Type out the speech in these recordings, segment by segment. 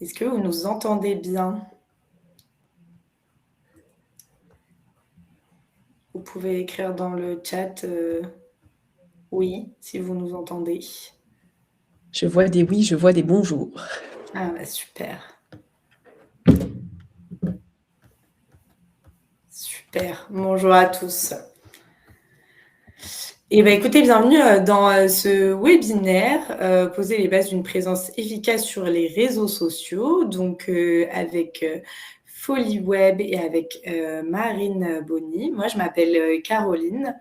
Est-ce que vous nous entendez bien? Vous pouvez écrire dans le chat, oui, si vous nous entendez. Je vois des oui, je vois des bonjours. Ah bah super. Super. Bonjour à tous. Et ben écoutez, bienvenue dans ce webinaire, poser les bases d'une présence efficace sur les réseaux sociaux, donc avec Folie Web et avec Marine Bonny. Moi, je m'appelle Caroline.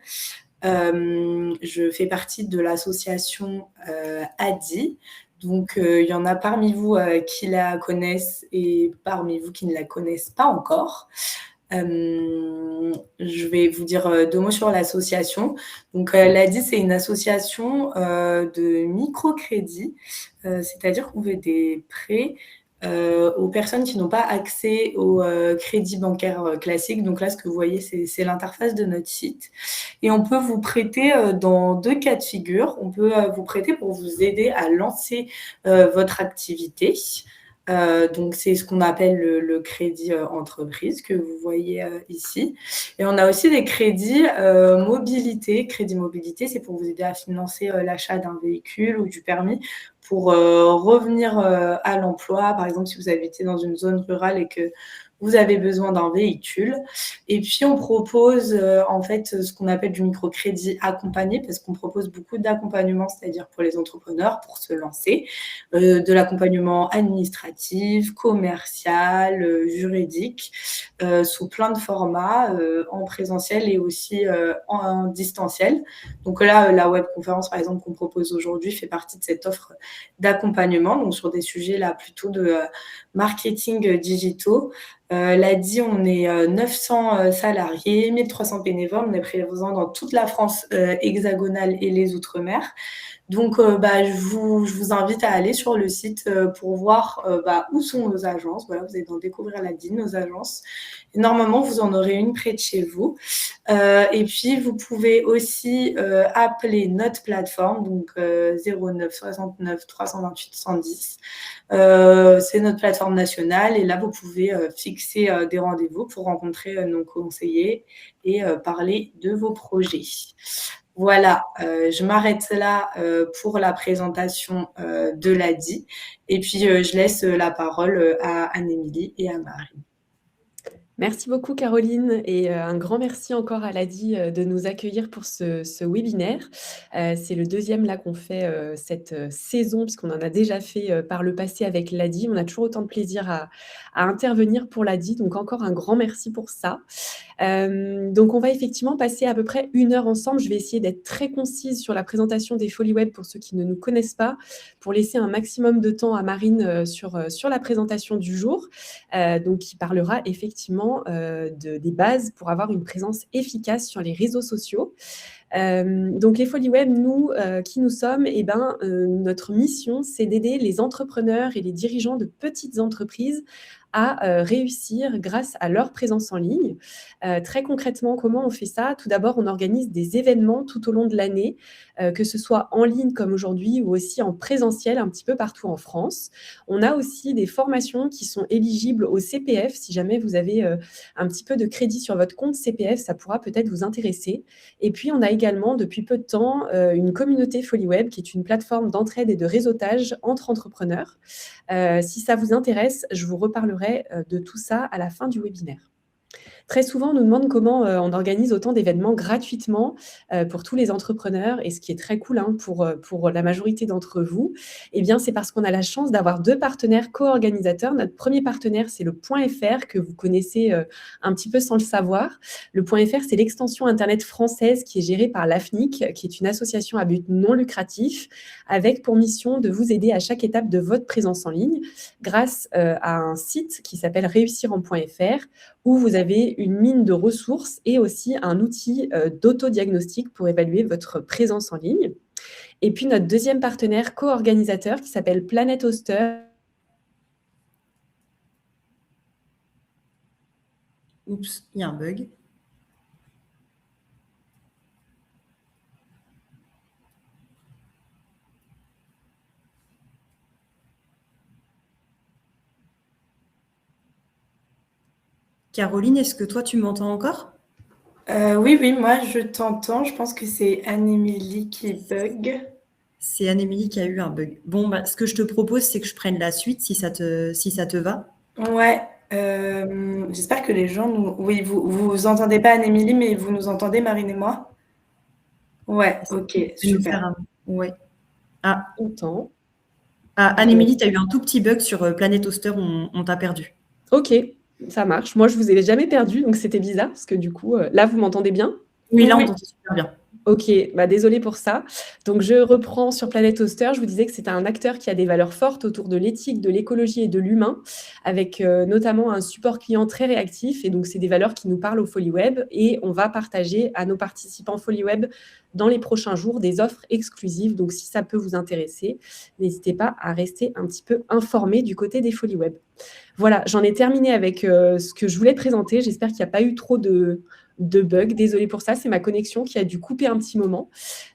Je fais partie de l'association ADI. Donc, il y en a parmi vous qui la connaissent et parmi vous qui ne la connaissent pas encore. Je vais vous dire 2 mots sur l'association. Donc, l'ADI, c'est une association de microcrédit, c'est-à-dire qu'on fait des prêts aux personnes qui n'ont pas accès au crédit bancaire classique. Donc là, ce que vous voyez, c'est l'interface de notre site. Et on peut vous prêter dans 2 cas de figure. On peut vous prêter pour vous aider à lancer votre activité. Donc, c'est ce qu'on appelle le crédit entreprise que vous voyez ici. Et on a aussi des crédits mobilité. Crédit mobilité, c'est pour vous aider à financer l'achat d'un véhicule ou du permis pour revenir à l'emploi. Par exemple, si vous habitez dans une zone rurale et que vous avez besoin d'un véhicule. Et puis, on propose en fait ce qu'on appelle du microcrédit accompagné parce qu'on propose beaucoup d'accompagnement, c'est-à-dire pour les entrepreneurs pour se lancer, de l'accompagnement administratif, commercial, juridique, sous plein de formats, en présentiel et aussi en distanciel. Donc là, la webconférence, par exemple, qu'on propose aujourd'hui fait partie de cette offre d'accompagnement, donc sur des sujets là plutôt de marketing digitaux. L'ADI, on est 900 salariés, 1300 bénévoles. On est présent dans toute la France hexagonale et les Outre-mer. Donc, je vous invite à aller sur le site pour voir où sont nos agences. Voilà, vous allez en découvrir l'ADI, nos agences. Et normalement, vous en aurez une près de chez vous. Et puis, vous pouvez aussi appeler notre plateforme, donc 09 69 328 110. C'est notre plateforme nationale et là, vous pouvez fixer des rendez-vous pour rencontrer nos conseillers et parler de vos projets. Voilà, je m'arrête là pour la présentation de l'ADI et puis je laisse la parole à Anne-Émilie et à Marie. Merci beaucoup Caroline et un grand merci encore à l'ADI de nous accueillir pour ce webinaire. C'est le deuxième là qu'on fait cette saison puisqu'on en a déjà fait par le passé avec l'ADI. On a toujours autant de plaisir à intervenir pour l'ADI, donc encore un grand merci pour ça. Donc on va effectivement passer à peu près 1 heure ensemble. Je vais essayer d'être très concise sur la présentation des Folies Web pour ceux qui ne nous connaissent pas, pour laisser un maximum de temps à Marine sur la présentation du jour, donc qui parlera effectivement des bases pour avoir une présence efficace sur les réseaux sociaux. Donc les Folies Web, nous, qui nous sommes, notre mission, c'est d'aider les entrepreneurs et les dirigeants de petites entreprises à réussir grâce à leur présence en ligne. Très concrètement, comment on fait ça? Tout d'abord, on organise des événements tout au long de l'année, que ce soit en ligne comme aujourd'hui ou aussi en présentiel un petit peu partout en France. On a aussi des formations qui sont éligibles au CPF. Si jamais vous avez un petit peu de crédit sur votre compte CPF, ça pourra peut-être vous intéresser. Et puis, on a également, depuis peu de temps, une communauté Folie Web qui est une plateforme d'entraide et de réseautage entre entrepreneurs. Si ça vous intéresse, je vous reparlerai de tout ça à la fin du webinaire. Très souvent, on nous demande comment on organise autant d'événements gratuitement pour tous les entrepreneurs, et ce qui est très cool pour la majorité d'entre vous, eh bien, c'est parce qu'on a la chance d'avoir 2 partenaires co-organisateurs. Notre premier partenaire, c'est le Point .fr, que vous connaissez un petit peu sans le savoir. Le Point .fr, c'est l'extension Internet française qui est gérée par l'AFNIC, qui est une association à but non lucratif, avec pour mission de vous aider à chaque étape de votre présence en ligne, grâce à un site qui s'appelle Réussir en .fr, où vous avez une mine de ressources et aussi un outil d'autodiagnostic pour évaluer votre présence en ligne. Et puis notre deuxième partenaire co-organisateur qui s'appelle Planet Hoster. Oups, il y a un bug. Caroline, est-ce que toi, tu m'entends encore? Oui, moi je t'entends. Je pense que c'est Anne-Émilie qui bug. C'est Anne-Émilie qui a eu un bug. Bon, ce que je te propose, c'est que je prenne la suite si ça te va. Ouais, j'espère que les gens nous... Oui, vous entendez pas Anne-Émilie, mais vous nous entendez, Marine et moi? Ouais, Est-ce que ok, tu peux nous faire super. un... Ouais. Ah, Content. Anne-Émilie, tu as eu un tout petit bug sur Planet Toaster, on t'a perdu. Ok, ça marche. Moi, je vous ai jamais perdu, donc c'était bizarre parce que du coup, là, vous m'entendez bien? Oui, là, on Oui, t'entend super bien. Ok, bah désolée pour ça. Donc je reprends sur Planet Toaster. Je vous disais que c'est un acteur qui a des valeurs fortes autour de l'éthique, de l'écologie et de l'humain, avec notamment un support client très réactif. Et donc c'est des valeurs qui nous parlent au FoliWeb. Et on va partager à nos participants FoliWeb dans les prochains jours des offres exclusives. Donc si ça peut vous intéresser, n'hésitez pas à rester un petit peu informé du côté des FoliWeb. Voilà, j'en ai terminé avec ce que je voulais présenter. J'espère qu'il n'y a pas eu trop de bugs. Désolée pour ça, c'est ma connexion qui a dû couper un petit moment.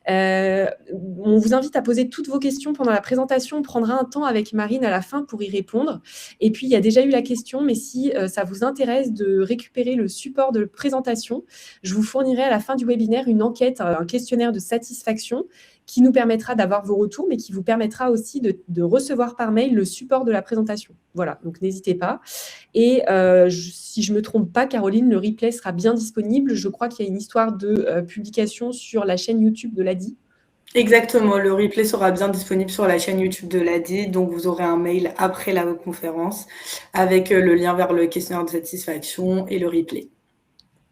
On vous invite à poser toutes vos questions pendant la présentation. On prendra un temps avec Marine à la fin pour y répondre. Et puis, il y a déjà eu la question, mais si ça vous intéresse de récupérer le support de présentation, je vous fournirai à la fin du webinaire une enquête, un questionnaire de satisfaction qui nous permettra d'avoir vos retours, mais qui vous permettra aussi de recevoir par mail le support de la présentation. Voilà, donc n'hésitez pas. Et si je ne me trompe pas, Caroline, le replay sera bien disponible. Je crois qu'il y a une histoire de publication sur la chaîne YouTube de l'ADI. exactement. Le replay sera bien disponible sur la chaîne YouTube de l'ADI. Donc, vous aurez un mail après la conférence avec le lien vers le questionnaire de satisfaction et le replay.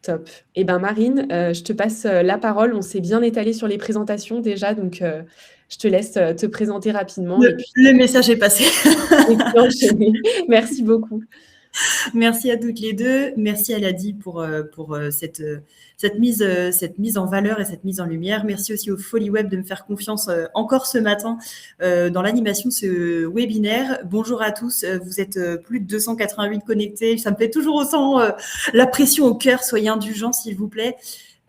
Top. Eh bien, Marine, je te passe la parole. On s'est bien étalé sur les présentations déjà, donc je te laisse te présenter rapidement. Et puis, Le message est passé. enchaîner. Merci beaucoup. Merci à toutes les deux. Merci à Ladi pour cette mise en valeur et cette mise en lumière. Merci aussi au FoliWeb de me faire confiance encore ce matin dans l'animation de ce webinaire. Bonjour à tous. Vous êtes plus de 288 connectés. Ça me fait toujours autant la pression au cœur. Soyez indulgents, s'il vous plaît.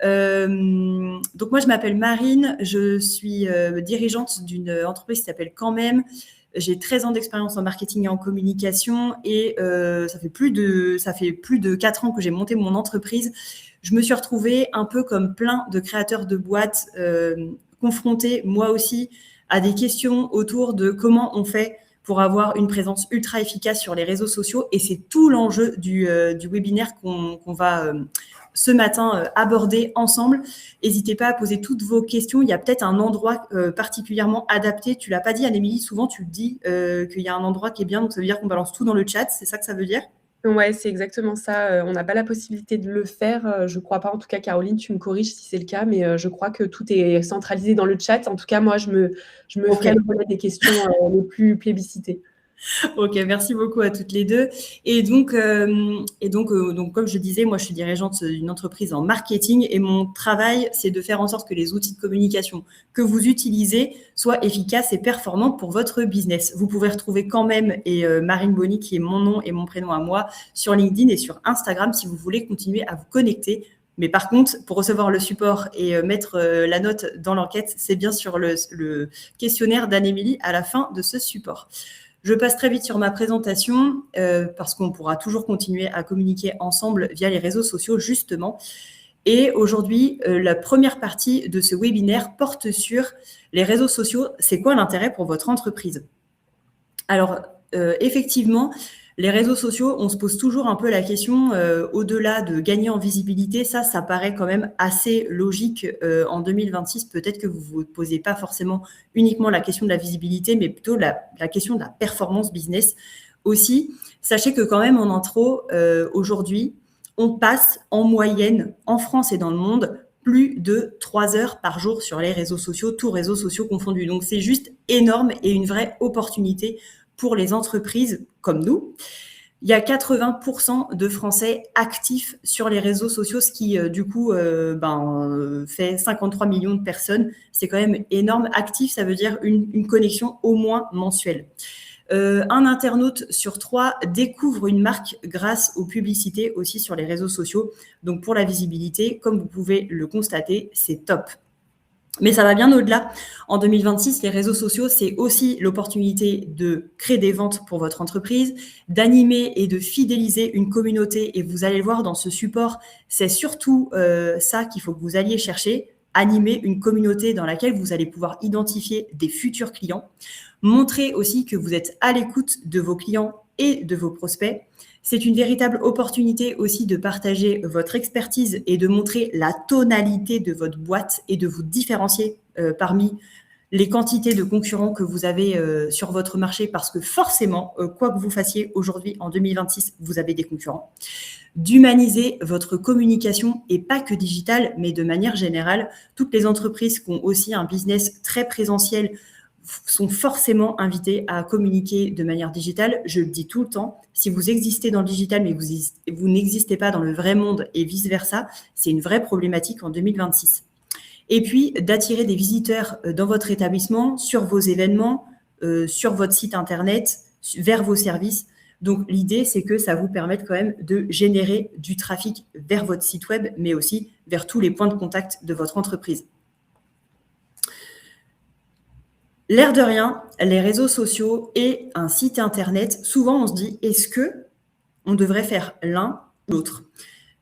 Donc moi, je m'appelle Marine. Je suis dirigeante d'une entreprise qui s'appelle Quand même. J'ai 13 ans d'expérience en marketing et en communication et ça fait plus de 4 ans que j'ai monté mon entreprise. Je me suis retrouvée un peu comme plein de créateurs de boîtes confrontée moi aussi à des questions autour de comment on fait pour avoir une présence ultra efficace sur les réseaux sociaux. Et c'est tout l'enjeu du webinaire qu'on va ce matin aborder ensemble. N'hésitez pas à poser toutes vos questions. Il y a peut-être un endroit particulièrement adapté. Tu l'as pas dit, Anne-Émilie, souvent tu dis qu'il y a un endroit qui est bien, donc ça veut dire qu'on balance tout dans le chat. C'est ça que ça veut dire? Ouais, c'est exactement ça. On n'a pas la possibilité de le faire. Je crois pas. En tout cas, Caroline, tu me corriges si c'est le cas, mais je crois que tout est centralisé dans le chat. En tout cas, moi, je me Ok. ferai le relais des questions les plus plébiscitées. Ok, merci beaucoup à toutes les deux. Et donc, comme je disais, moi, je suis dirigeante d'une entreprise en marketing et mon travail, c'est de faire en sorte que les outils de communication que vous utilisez soient efficaces et performants pour votre business. Vous pouvez retrouver Quand même et Marine Bonny, qui est mon nom et mon prénom à moi, sur LinkedIn et sur Instagram si vous voulez continuer à vous connecter. Mais par contre, pour recevoir le support et mettre la note dans l'enquête, c'est bien sur le questionnaire d'Anne-Émilie à la fin de ce support. Je passe très vite sur ma présentation parce qu'on pourra toujours continuer à communiquer ensemble via les réseaux sociaux, justement. Et aujourd'hui, la première partie de ce webinaire porte sur les réseaux sociaux. C'est quoi l'intérêt pour votre entreprise? Alors, effectivement, les réseaux sociaux, on se pose toujours un peu la question, au-delà de gagner en visibilité, ça paraît quand même assez logique en 2026. Peut-être que vous ne vous posez pas forcément uniquement la question de la visibilité, mais plutôt la question de la performance business aussi. Sachez que quand même en intro, aujourd'hui, on passe en moyenne, en France et dans le monde, plus de 3 heures par jour sur les réseaux sociaux, tous réseaux sociaux confondus. Donc, c'est juste énorme et une vraie opportunité pour les entreprises comme nous. Il y a 80% de Français actifs sur les réseaux sociaux, ce qui, du coup, fait 53 millions de personnes. C'est quand même énorme. Actif, ça veut dire une connexion au moins mensuelle. Un internaute sur 3 découvre une marque grâce aux publicités aussi sur les réseaux sociaux. Donc, pour la visibilité, comme vous pouvez le constater, c'est top. Mais ça va bien au-delà. En 2026, les réseaux sociaux, c'est aussi l'opportunité de créer des ventes pour votre entreprise, d'animer et de fidéliser une communauté. Et vous allez le voir dans ce support, c'est surtout ça qu'il faut que vous alliez chercher, animer une communauté dans laquelle vous allez pouvoir identifier des futurs clients, montrer aussi que vous êtes à l'écoute de vos clients et de vos prospects. C'est une véritable opportunité aussi de partager votre expertise et de montrer la tonalité de votre boîte et de vous différencier parmi les quantités de concurrents que vous avez sur votre marché, parce que forcément, quoi que vous fassiez aujourd'hui en 2026, vous avez des concurrents. D'humaniser votre communication, et pas que digitale, mais de manière générale. Toutes les entreprises qui ont aussi un business très présentiel sont forcément invités à communiquer de manière digitale. Je le dis tout le temps, si vous existez dans le digital, mais vous n'existez pas dans le vrai monde et vice-versa, c'est une vraie problématique en 2026. Et puis, d'attirer des visiteurs dans votre établissement, sur vos événements, sur votre site internet, vers vos services. Donc, l'idée, c'est que ça vous permette quand même de générer du trafic vers votre site web, mais aussi vers tous les points de contact de votre entreprise. L'air de rien, les réseaux sociaux et un site internet, souvent on se dit, est-ce que on devrait faire l'un ou l'autre?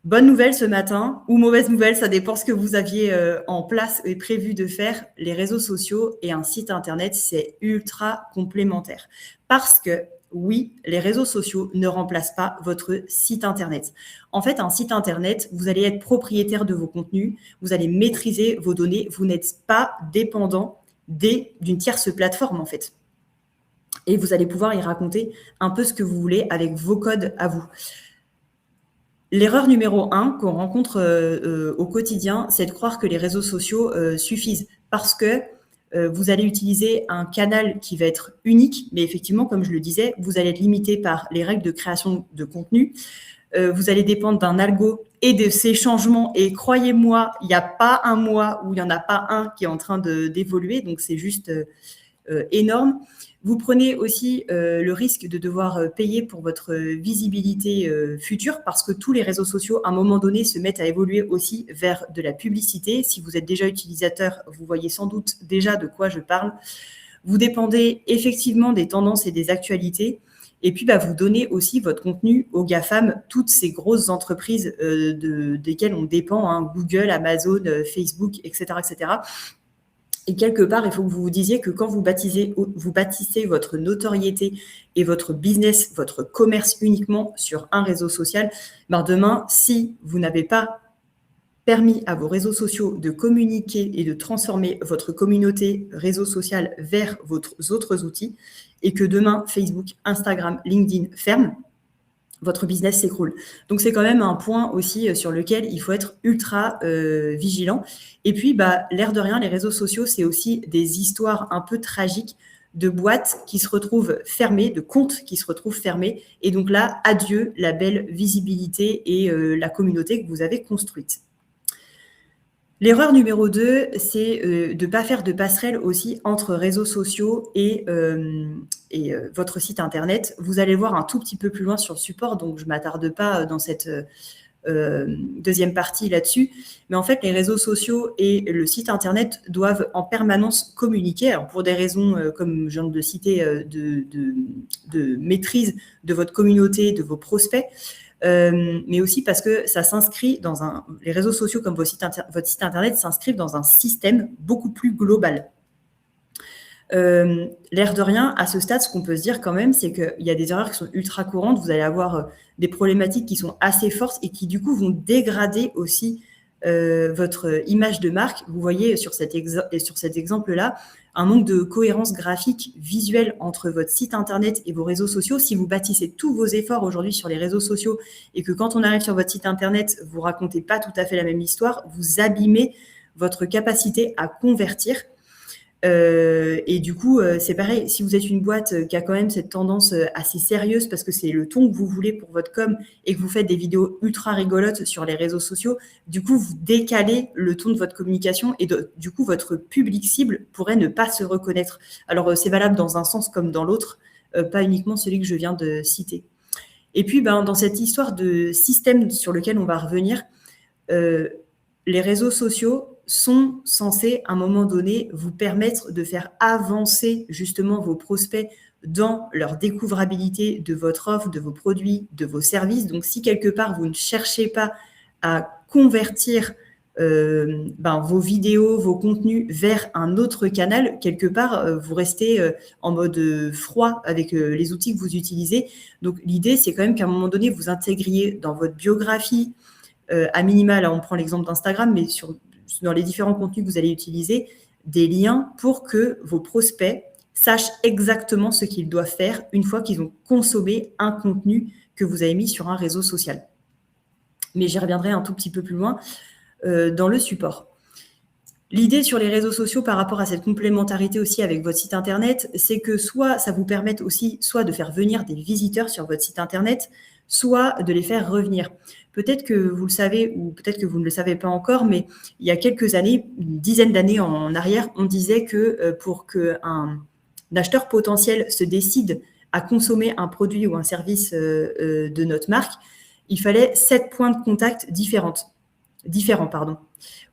Bonne nouvelle ce matin, ou mauvaise nouvelle, ça dépend ce que vous aviez en place et prévu de faire. Les réseaux sociaux et un site internet, c'est ultra complémentaire. Parce que oui, les réseaux sociaux ne remplacent pas votre site internet. En fait, un site internet, vous allez être propriétaire de vos contenus, vous allez maîtriser vos données, vous n'êtes pas dépendant d'une tierce plateforme en fait. Et vous allez pouvoir y raconter un peu ce que vous voulez avec vos codes à vous. L'erreur numéro 1 qu'on rencontre au quotidien, c'est de croire que les réseaux sociaux suffisent, parce que vous allez utiliser un canal qui va être unique, mais effectivement, comme je le disais, vous allez être limité par les règles de création de contenu. Vous allez dépendre d'un algo et de ces changements. Et croyez-moi, il n'y a pas un mois où il n'y en a pas un qui est en train d'évoluer. Donc, c'est juste énorme. Vous prenez aussi le risque de devoir payer pour votre visibilité future, parce que tous les réseaux sociaux, à un moment donné, se mettent à évoluer aussi vers de la publicité. Si vous êtes déjà utilisateur, vous voyez sans doute déjà de quoi je parle. Vous dépendez effectivement des tendances et des actualités. Et puis, vous donnez aussi votre contenu aux GAFAM, toutes ces grosses entreprises desquelles on dépend, hein, Google, Amazon, Facebook, etc., etc. Et quelque part, il faut que vous vous disiez que quand vous bâtissez votre notoriété et votre business, votre commerce uniquement sur un réseau social, demain, si vous n'avez pas permis à vos réseaux sociaux de communiquer et de transformer votre communauté réseau social vers vos autres outils, et que demain, Facebook, Instagram, LinkedIn ferment, votre business s'écroule. Donc, c'est quand même un point aussi sur lequel il faut être ultra vigilant. Et puis, l'air de rien, les réseaux sociaux, c'est aussi des histoires un peu tragiques de boîtes qui se retrouvent fermées, de comptes qui se retrouvent fermés. Et donc là, adieu la belle visibilité et la communauté que vous avez construite. L'erreur numéro 2, c'est de ne pas faire de passerelle aussi entre réseaux sociaux et votre site internet. Vous allez voir un tout petit peu plus loin sur le support, donc je ne m'attarde pas dans cette deuxième partie là-dessus. Mais en fait, les réseaux sociaux et le site internet doivent en permanence communiquer. Alors pour des raisons, comme je viens de citer, de maîtrise de votre communauté, de vos prospects, mais aussi parce que ça s'inscrit les réseaux sociaux comme votre site internet s'inscrivent dans un système beaucoup plus global. L'air de rien, à ce stade, ce qu'on peut se dire quand même, c'est qu'il y a des erreurs qui sont ultra courantes. Vous allez avoir des problématiques qui sont assez fortes et qui, du coup, vont dégrader aussi votre image de marque. Vous voyez sur cet exemple-là, un manque de cohérence graphique visuelle entre votre site internet et vos réseaux sociaux. Si vous bâtissez tous vos efforts aujourd'hui sur les réseaux sociaux et que quand on arrive sur votre site internet, vous ne racontez pas tout à fait la même histoire, vous abîmez votre capacité à convertir. Et du coup, c'est pareil, si vous êtes une boîte qui a quand même cette tendance assez sérieuse, parce que c'est le ton que vous voulez pour votre com et que vous faites des vidéos ultra rigolotes sur les réseaux sociaux, du coup, vous décalez le ton de votre communication et du coup, votre public cible pourrait ne pas se reconnaître. Alors, c'est valable dans un sens comme dans l'autre, pas uniquement celui que je viens de citer. Et puis, dans cette histoire de système sur lequel on va revenir, les réseaux sociaux, sont censés, à un moment donné, vous permettre de faire avancer justement vos prospects dans leur découvrabilité de votre offre, de vos produits, de vos services. Donc, si quelque part, vous ne cherchez pas à convertir vos vidéos, vos contenus vers un autre canal, quelque part, vous restez en mode froid avec les outils que vous utilisez. Donc, l'idée, c'est quand même qu'à un moment donné, vous intégriez dans votre biographie, à minima, là, on prend l'exemple d'Instagram, mais dans les différents contenus que vous allez utiliser, des liens pour que vos prospects sachent exactement ce qu'ils doivent faire une fois qu'ils ont consommé un contenu que vous avez mis sur un réseau social. Mais j'y reviendrai un tout petit peu plus loin dans le support. L'idée sur les réseaux sociaux par rapport à cette complémentarité aussi avec votre site internet, c'est que soit ça vous permette aussi soit de faire venir des visiteurs sur votre site internet, soit de les faire revenir. Peut-être que vous le savez ou peut-être que vous ne le savez pas encore, mais il y a quelques années, une dizaine d'années en arrière, on disait que pour qu'un acheteur potentiel se décide à consommer un produit ou un service de notre marque, il fallait 7 points de contact différents.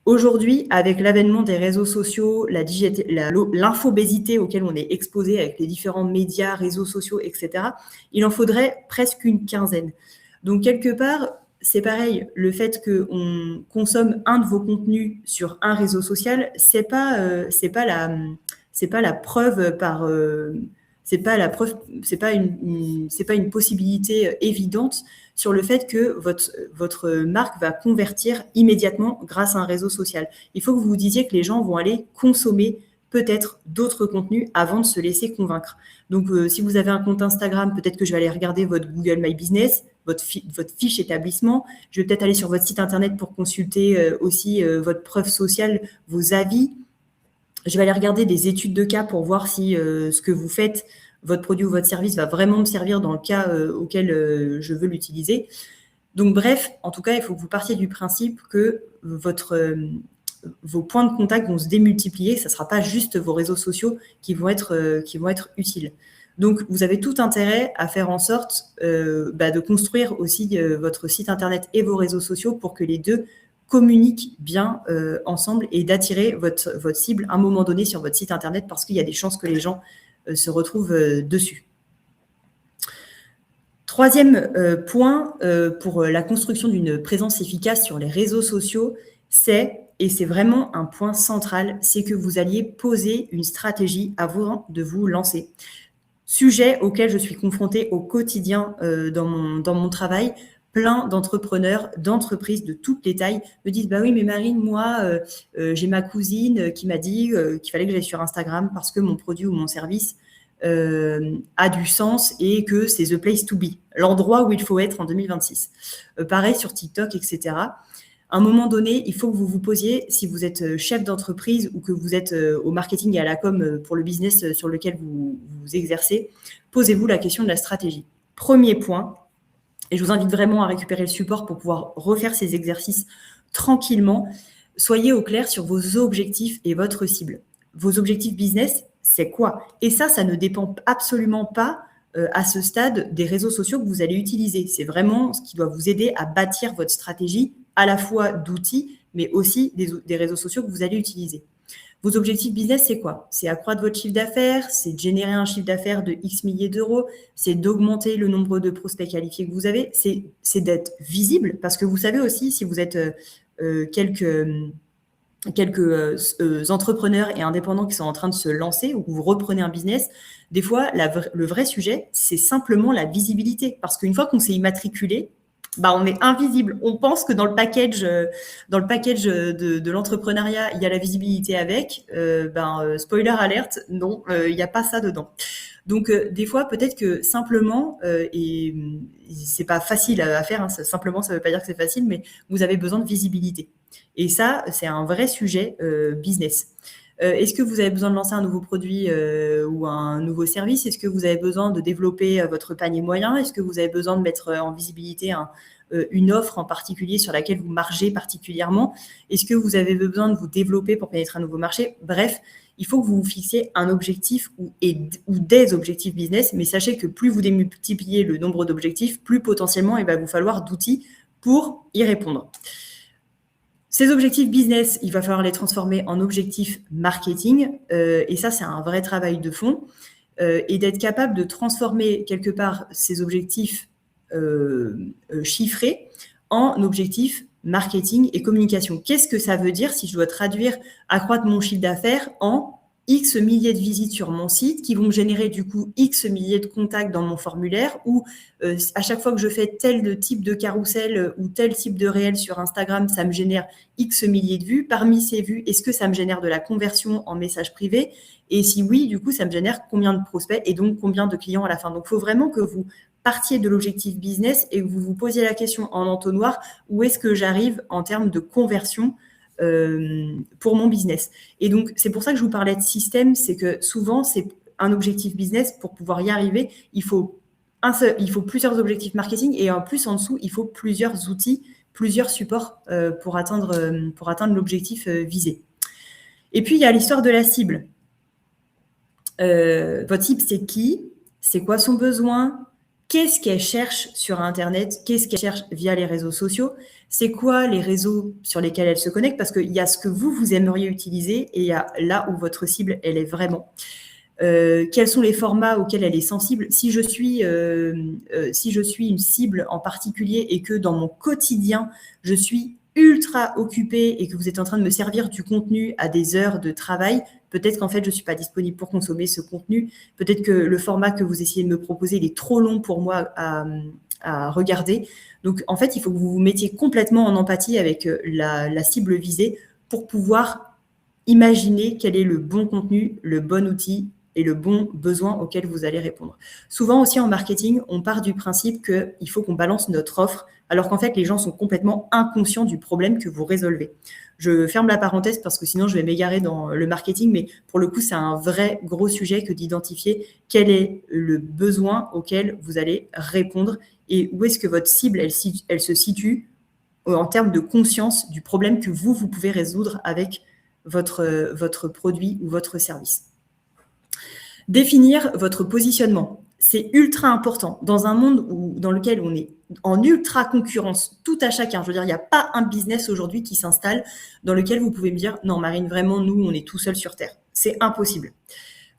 Aujourd'hui, avec l'avènement des réseaux sociaux, l'infobésité auquel on est exposé avec les différents médias, réseaux sociaux, etc., il en faudrait presque une quinzaine. Donc, quelque part, c'est pareil, le fait qu'on consomme un de vos contenus sur un réseau social, c'est pas la preuve par... c'est pas une possibilité évidente sur le fait que votre marque va convertir immédiatement grâce à un réseau social. Il faut que vous vous disiez que les gens vont aller consommer peut-être d'autres contenus avant de se laisser convaincre. Donc, si vous avez un compte Instagram, peut-être que je vais aller regarder votre Google My Business, votre fiche établissement. Je vais peut-être aller sur votre site internet pour consulter aussi votre preuve sociale, vos avis. Je vais aller regarder des études de cas pour voir si ce que vous faites, votre produit ou votre service va vraiment me servir dans le cas auquel je veux l'utiliser. Donc bref, en tout cas, il faut que vous partiez du principe que vos points de contact vont se démultiplier. Ça ne sera pas juste vos réseaux sociaux qui vont être utiles. Donc, vous avez tout intérêt à faire en sorte de construire aussi votre site internet et vos réseaux sociaux pour que les deux communiquent bien ensemble et d'attirer votre cible à un moment donné sur votre site internet parce qu'il y a des chances que les gens se retrouvent dessus. Troisième point pour la construction d'une présence efficace sur les réseaux sociaux, et c'est vraiment un point central, c'est que vous alliez poser une stratégie avant de vous lancer. Sujet auquel je suis confrontée au quotidien dans mon travail. Plein d'entrepreneurs, d'entreprises de toutes les tailles me disent « Bah oui, mais Marine, moi, j'ai ma cousine qui m'a dit qu'il fallait que j'aille sur Instagram parce que mon produit ou mon service a du sens et que c'est the place to be, l'endroit où il faut être en 2026. » Pareil sur TikTok, etc. À un moment donné, il faut que vous vous posiez, si vous êtes chef d'entreprise ou que vous êtes au marketing et à la com pour le business sur lequel vous exercez, posez-vous la question de la stratégie. Premier point, et je vous invite vraiment à récupérer le support pour pouvoir refaire ces exercices tranquillement, soyez au clair sur vos objectifs et votre cible. Vos objectifs business, c'est quoi? Et ça ne dépend absolument pas à ce stade des réseaux sociaux que vous allez utiliser. C'est vraiment ce qui doit vous aider à bâtir votre stratégie à la fois d'outils, mais aussi des réseaux sociaux que vous allez utiliser. Vos objectifs business, c'est quoi? C'est accroître votre chiffre d'affaires, c'est de générer un chiffre d'affaires de X milliers d'euros, c'est d'augmenter le nombre de prospects qualifiés que vous avez, c'est d'être visible, parce que vous savez aussi, si vous êtes quelques entrepreneurs et indépendants qui sont en train de se lancer ou que vous reprenez un business, des fois, le vrai sujet, c'est simplement la visibilité. Parce qu'une fois qu'on s'est immatriculé, on est invisible. On pense que dans le package de l'entrepreneuriat, il y a la visibilité avec. Spoiler alerte, non, il n'y a pas ça dedans. Donc, des fois, peut-être que simplement, et c'est pas facile à faire, hein, simplement, ça veut pas dire que c'est facile, mais vous avez besoin de visibilité. Et ça, c'est un vrai sujet business. Est-ce que vous avez besoin de lancer un nouveau produit ou un nouveau service? Est-ce que vous avez besoin de développer votre panier moyen? Est-ce que vous avez besoin de mettre en visibilité une offre en particulier sur laquelle vous margez particulièrement? Est-ce que vous avez besoin de vous développer pour pénétrer un nouveau marché? Bref, il faut que vous vous fixiez un objectif ou des objectifs business, mais sachez que plus vous démultipliez le nombre d'objectifs, plus potentiellement il va vous falloir d'outils pour y répondre. Ces objectifs business, il va falloir les transformer en objectifs marketing. Et ça, c'est un vrai travail de fond. Et d'être capable de transformer quelque part ces objectifs chiffrés en objectifs marketing et communication. Qu'est-ce que ça veut dire si je dois traduire accroître mon chiffre d'affaires en X milliers de visites sur mon site qui vont me générer du coup X milliers de contacts dans mon formulaire ou à chaque fois que je fais tel type de carrousel ou tel type de réel sur Instagram, ça me génère X milliers de vues. Parmi ces vues, est-ce que ça me génère de la conversion en message privé? Et si oui, du coup, ça me génère combien de prospects et donc combien de clients à la fin. Donc, il faut vraiment que vous partiez de l'objectif business et que vous vous posiez la question en entonnoir, où est-ce que j'arrive en termes de conversion pour mon business. Et donc, c'est pour ça que je vous parlais de système, c'est que souvent, c'est un objectif business. Pour pouvoir y arriver, il faut plusieurs objectifs marketing et en plus, en dessous, il faut plusieurs outils, plusieurs supports pour atteindre l'objectif visé. Et puis, il y a l'histoire de la cible. Votre cible, c'est qui? C'est quoi son besoin? Qu'est-ce qu'elle cherche sur Internet? Qu'est-ce qu'elle cherche via les réseaux sociaux? C'est quoi les réseaux sur lesquels elle se connecte? Parce qu'il y a ce que vous aimeriez utiliser et il y a là où votre cible, elle est vraiment. Quels sont les formats auxquels elle est sensible? Si je suis une cible en particulier et que dans mon quotidien, je suis ultra occupée et que vous êtes en train de me servir du contenu à des heures de travail, peut-être qu'en fait, je ne suis pas disponible pour consommer ce contenu. Peut-être que le format que vous essayez de me proposer, il est trop long pour moi à regarder. Donc, en fait, il faut que vous vous mettiez complètement en empathie avec la cible visée pour pouvoir imaginer quel est le bon contenu, le bon outil et le bon besoin auquel vous allez répondre. Souvent aussi en marketing, on part du principe qu'il faut qu'on balance notre offre, alors qu'en fait, les gens sont complètement inconscients du problème que vous résolvez. Je ferme la parenthèse parce que sinon, je vais m'égarer dans le marketing, mais pour le coup, c'est un vrai gros sujet que d'identifier quel est le besoin auquel vous allez répondre et où est-ce que votre cible, elle se situe en termes de conscience du problème que vous pouvez résoudre avec votre produit ou votre service. Définir votre positionnement, c'est ultra important. Dans un monde dans lequel on est en ultra concurrence, tout à chacun, je veux dire, il n'y a pas un business aujourd'hui qui s'installe dans lequel vous pouvez me dire « Non, Marine, vraiment, nous, on est tout seul sur Terre. » C'est impossible.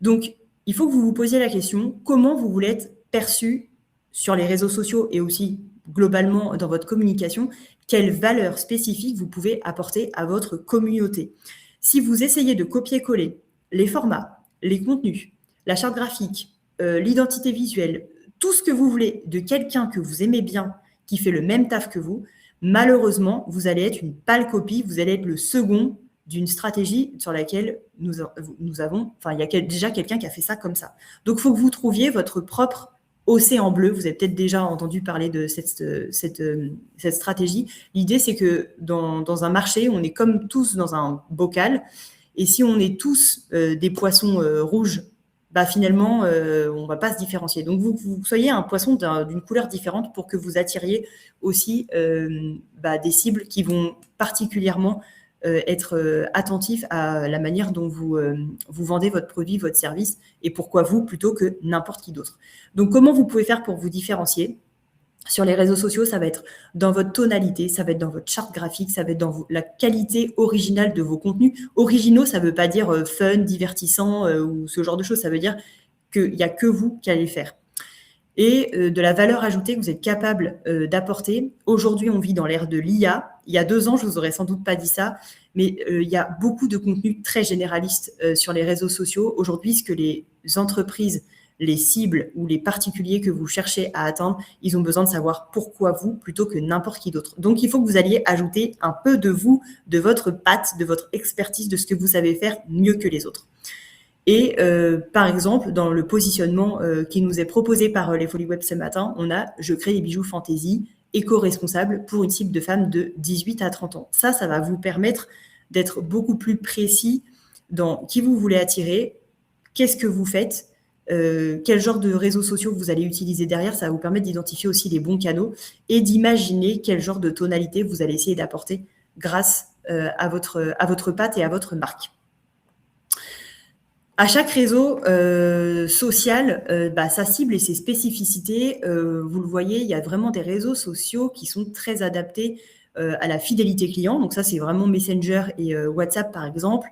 Donc, il faut que vous vous posiez la question « Comment vous voulez être perçu sur les réseaux sociaux et aussi globalement dans votre communication? Quelle valeur spécifique vous pouvez apporter à votre communauté ?» Si vous essayez de copier-coller les formats, les contenus, la charte graphique, l'identité visuelle, tout ce que vous voulez de quelqu'un que vous aimez bien, qui fait le même taf que vous, malheureusement, vous allez être une pâle copie, vous allez être le second d'une stratégie sur laquelle il y a déjà quelqu'un qui a fait ça comme ça. Donc, il faut que vous trouviez votre propre océan bleu. Vous avez peut-être déjà entendu parler de cette stratégie. L'idée, c'est que dans un marché, on est comme tous dans un bocal. Et si on est tous des poissons rouges, finalement, on ne va pas se différencier. Donc, vous soyez un poisson d'une couleur différente pour que vous attiriez aussi des cibles qui vont particulièrement être attentifs à la manière dont vous vendez votre produit, votre service, et pourquoi vous plutôt que n'importe qui d'autre. Donc, comment vous pouvez faire pour vous différencier ? Sur les réseaux sociaux, ça va être dans votre tonalité, ça va être dans votre charte graphique, ça va être dans la qualité originale de vos contenus. Originaux, ça ne veut pas dire fun, divertissant ou ce genre de choses. Ça veut dire qu'il n'y a que vous qui allez le faire. Et de la valeur ajoutée que vous êtes capable d'apporter. Aujourd'hui, on vit dans l'ère de l'IA. Il y a 2 ans, je ne vous aurais sans doute pas dit ça, mais il y a beaucoup de contenus très généralistes sur les réseaux sociaux. Aujourd'hui, ce que les entreprises, les cibles ou les particuliers que vous cherchez à atteindre, ils ont besoin de savoir pourquoi vous plutôt que n'importe qui d'autre. Donc, il faut que vous alliez ajouter un peu de vous, de votre patte, de votre expertise, de ce que vous savez faire mieux que les autres. Et par exemple, dans le positionnement qui nous est proposé par les Folies Web ce matin, on a « Je crée des bijoux fantaisie éco-responsables pour une cible de femmes de 18 à 30 ans ». Ça va vous permettre d'être beaucoup plus précis dans qui vous voulez attirer, qu'est-ce que vous faites, quel genre de réseaux sociaux vous allez utiliser derrière. Ça va vous permettre d'identifier aussi les bons canaux et d'imaginer quel genre de tonalité vous allez essayer d'apporter grâce à votre patte et à votre marque. À chaque réseau social, sa cible et ses spécificités, vous le voyez, il y a vraiment des réseaux sociaux qui sont très adaptés à la fidélité client. Donc ça, c'est vraiment Messenger et WhatsApp, par exemple.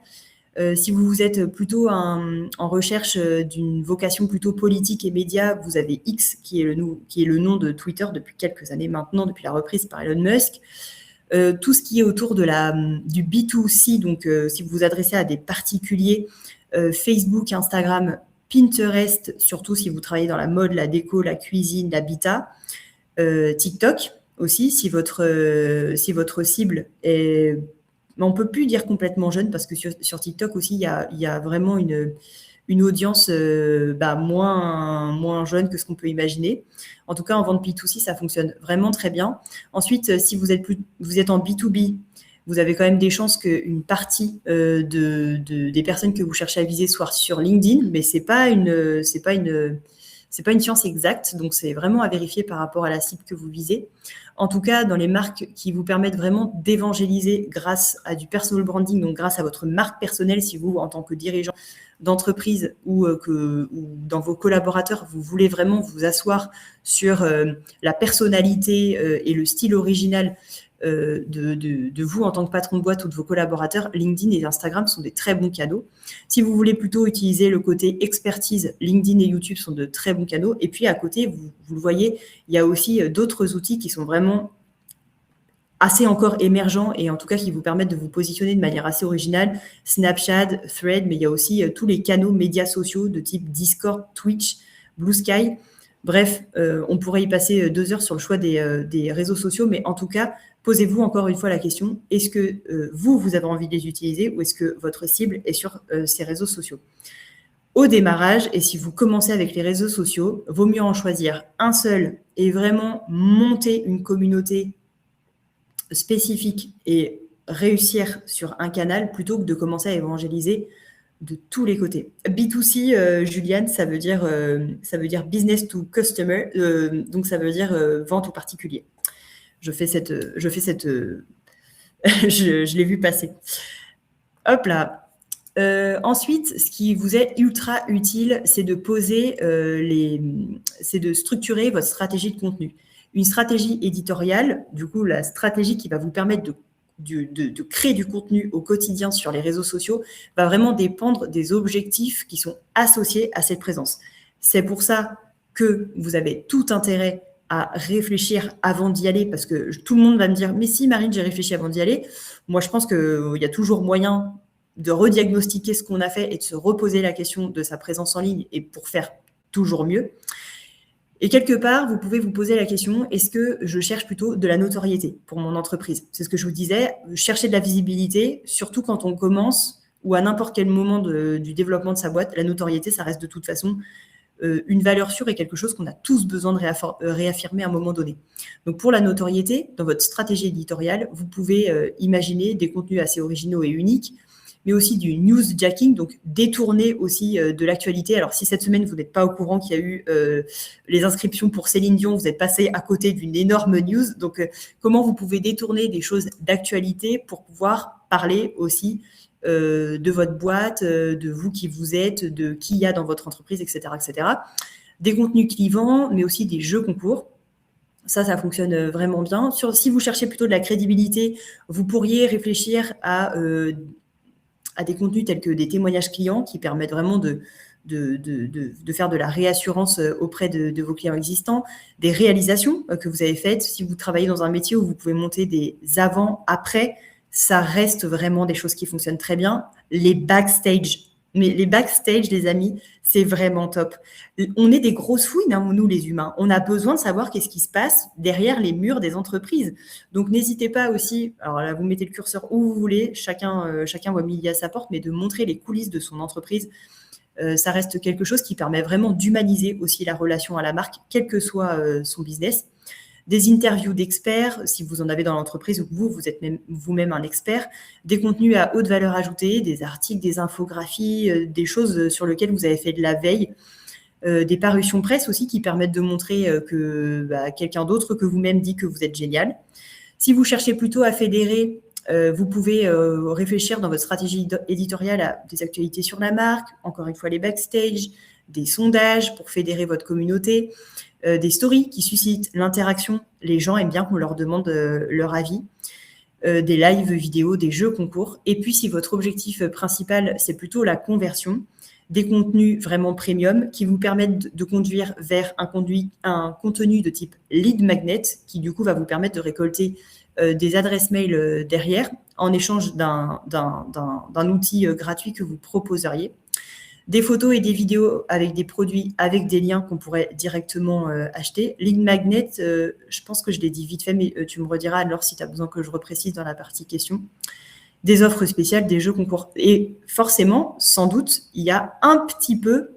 Si vous êtes plutôt en recherche d'une vocation plutôt politique et média, vous avez X, qui est le nom de Twitter depuis quelques années maintenant, depuis la reprise par Elon Musk. Tout ce qui est autour du B2C, donc si vous vous adressez à des particuliers, Facebook, Instagram, Pinterest, surtout si vous travaillez dans la mode, la déco, la cuisine, l'habitat, TikTok aussi, si votre cible est... On ne peut plus dire complètement jeune parce que sur TikTok aussi, il y a vraiment une audience moins jeune que ce qu'on peut imaginer. En tout cas, en vente B2C, ça fonctionne vraiment très bien. Ensuite, si vous êtes en B2B, vous avez quand même des chances qu'une partie des personnes que vous cherchez à viser soient sur LinkedIn, mais c'est pas une science exacte, donc c'est vraiment à vérifier par rapport à la cible que vous visez. En tout cas, dans les marques qui vous permettent vraiment d'évangéliser grâce à du personal branding, donc grâce à votre marque personnelle, si vous, en tant que dirigeant d'entreprise ou dans vos collaborateurs, vous voulez vraiment vous asseoir sur la personnalité et le style original de vous en tant que patron de boîte ou de vos collaborateurs, LinkedIn et Instagram sont des très bons canaux. Si vous voulez plutôt utiliser le côté expertise, LinkedIn et YouTube sont de très bons canaux. Et puis à côté, vous le voyez, il y a aussi d'autres outils qui sont vraiment assez encore émergents et en tout cas qui vous permettent de vous positionner de manière assez originale. Snapchat, Thread, mais il y a aussi tous les canaux médias sociaux de type Discord, Twitch, Blue Sky. Bref, on pourrait y passer 2 heures sur le choix des réseaux sociaux, mais en tout cas, posez-vous encore une fois la question, est-ce que vous avez envie de les utiliser ou est-ce que votre cible est sur ces réseaux sociaux ? Au démarrage, et si vous commencez avec les réseaux sociaux, vaut mieux en choisir un seul et vraiment monter une communauté spécifique et réussir sur un canal plutôt que de commencer à évangéliser de tous les côtés. B2C, Juliane, ça veut dire business to customer, donc ça veut dire vente au particulier. Je l'ai vu passer. Hop là. Ensuite, ce qui vous est ultra utile, c'est de c'est de structurer votre stratégie de contenu. Une stratégie éditoriale, du coup, la stratégie qui va vous permettre de créer du contenu au quotidien sur les réseaux sociaux va vraiment dépendre des objectifs qui sont associés à cette présence. C'est pour ça que vous avez tout intérêt à réfléchir avant d'y aller, parce que tout le monde va me dire « Mais si, Marine, j'ai réfléchi avant d'y aller ». Moi, je pense qu'il y a toujours moyen de rediagnostiquer ce qu'on a fait et de se reposer la question de sa présence en ligne et pour faire toujours mieux. Et quelque part, vous pouvez vous poser la question, est-ce que je cherche plutôt de la notoriété pour mon entreprise ? C'est ce que je vous disais, chercher de la visibilité, surtout quand on commence ou à n'importe quel moment du développement de sa boîte. La notoriété, ça reste de toute façon une valeur sûre et quelque chose qu'on a tous besoin de réaffirmer à un moment donné. Donc pour la notoriété, dans votre stratégie éditoriale, vous pouvez imaginer des contenus assez originaux et uniques, mais aussi du newsjacking, donc détourner aussi de l'actualité. Alors, si cette semaine, vous n'êtes pas au courant qu'il y a eu les inscriptions pour Céline Dion, vous êtes passé à côté d'une énorme news. Donc, comment vous pouvez détourner des choses d'actualité pour pouvoir parler aussi de votre boîte, de vous qui vous êtes, de qui il y a dans votre entreprise, etc., etc. Des contenus clivants, mais aussi des jeux concours. Ça fonctionne vraiment bien. Si vous cherchez plutôt de la crédibilité, vous pourriez réfléchir à des contenus tels que des témoignages clients qui permettent vraiment de faire de la réassurance auprès de vos clients existants, des réalisations que vous avez faites. Si vous travaillez dans un métier où vous pouvez monter des avant-après, ça reste vraiment des choses qui fonctionnent très bien. Les backstage, les amis, c'est vraiment top. On est des grosses fouines, hein, nous les humains. On a besoin de savoir qu'est-ce qui se passe derrière les murs des entreprises. Donc n'hésitez pas aussi, alors là vous mettez le curseur où vous voulez, chacun voit midi à sa porte, mais de montrer les coulisses de son entreprise, ça reste quelque chose qui permet vraiment d'humaniser aussi la relation à la marque, quel que soit son business. Des interviews d'experts, si vous en avez dans l'entreprise ou que vous êtes vous-même un expert, des contenus à haute valeur ajoutée, des articles, des infographies, des choses sur lesquelles vous avez fait de la veille, des parutions presse aussi qui permettent de montrer que quelqu'un d'autre que vous-même dit que vous êtes génial. Si vous cherchez plutôt à fédérer, vous pouvez réfléchir dans votre stratégie éditoriale à des actualités sur la marque, encore une fois les backstage, des sondages pour fédérer votre communauté, des stories qui suscitent l'interaction. Les gens aiment bien qu'on leur demande leur avis. Des lives vidéo, des jeux concours. Et puis, si votre objectif principal, c'est plutôt la conversion, des contenus vraiment premium qui vous permettent de conduire vers un contenu de type lead magnet qui, du coup, va vous permettre de récolter des adresses mail derrière en échange d'un outil gratuit que vous proposeriez. Des photos et des vidéos avec des produits, avec des liens qu'on pourrait directement acheter. Lead magnet, je pense que je l'ai dit vite fait, mais tu me rediras alors si tu as besoin que je reprécise dans la partie questions. Des offres spéciales, des jeux concours. Et forcément, sans doute, il y a un petit peu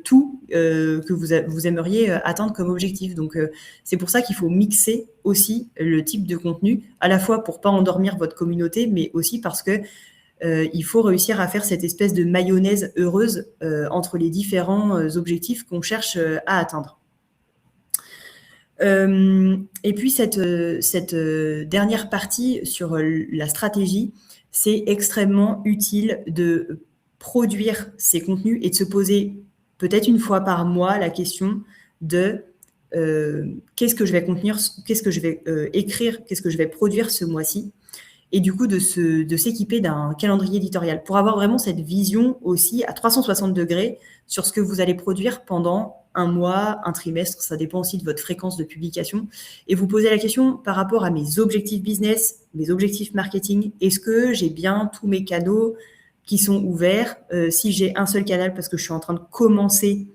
tout que vous aimeriez atteindre comme objectif. Donc, c'est pour ça qu'il faut mixer aussi le type de contenu, à la fois pour ne pas endormir votre communauté, mais aussi parce que il faut réussir à faire cette espèce de mayonnaise heureuse entre les différents objectifs qu'on cherche à atteindre. Et puis, cette dernière partie sur la stratégie, c'est extrêmement utile de produire ces contenus et de se poser peut-être une fois par mois la question de qu'est-ce que je vais contenir, qu'est-ce que je vais écrire, qu'est-ce que je vais produire ce mois-ci. Et du coup, de s'équiper d'un calendrier éditorial pour avoir vraiment cette vision aussi à 360 degrés sur ce que vous allez produire pendant un mois, un trimestre, ça dépend aussi de votre fréquence de publication. Et vous posez la question par rapport à mes objectifs business, mes objectifs marketing, est-ce que j'ai bien tous mes canaux qui sont ouverts? Si j'ai un seul canal parce que je suis en train de commencer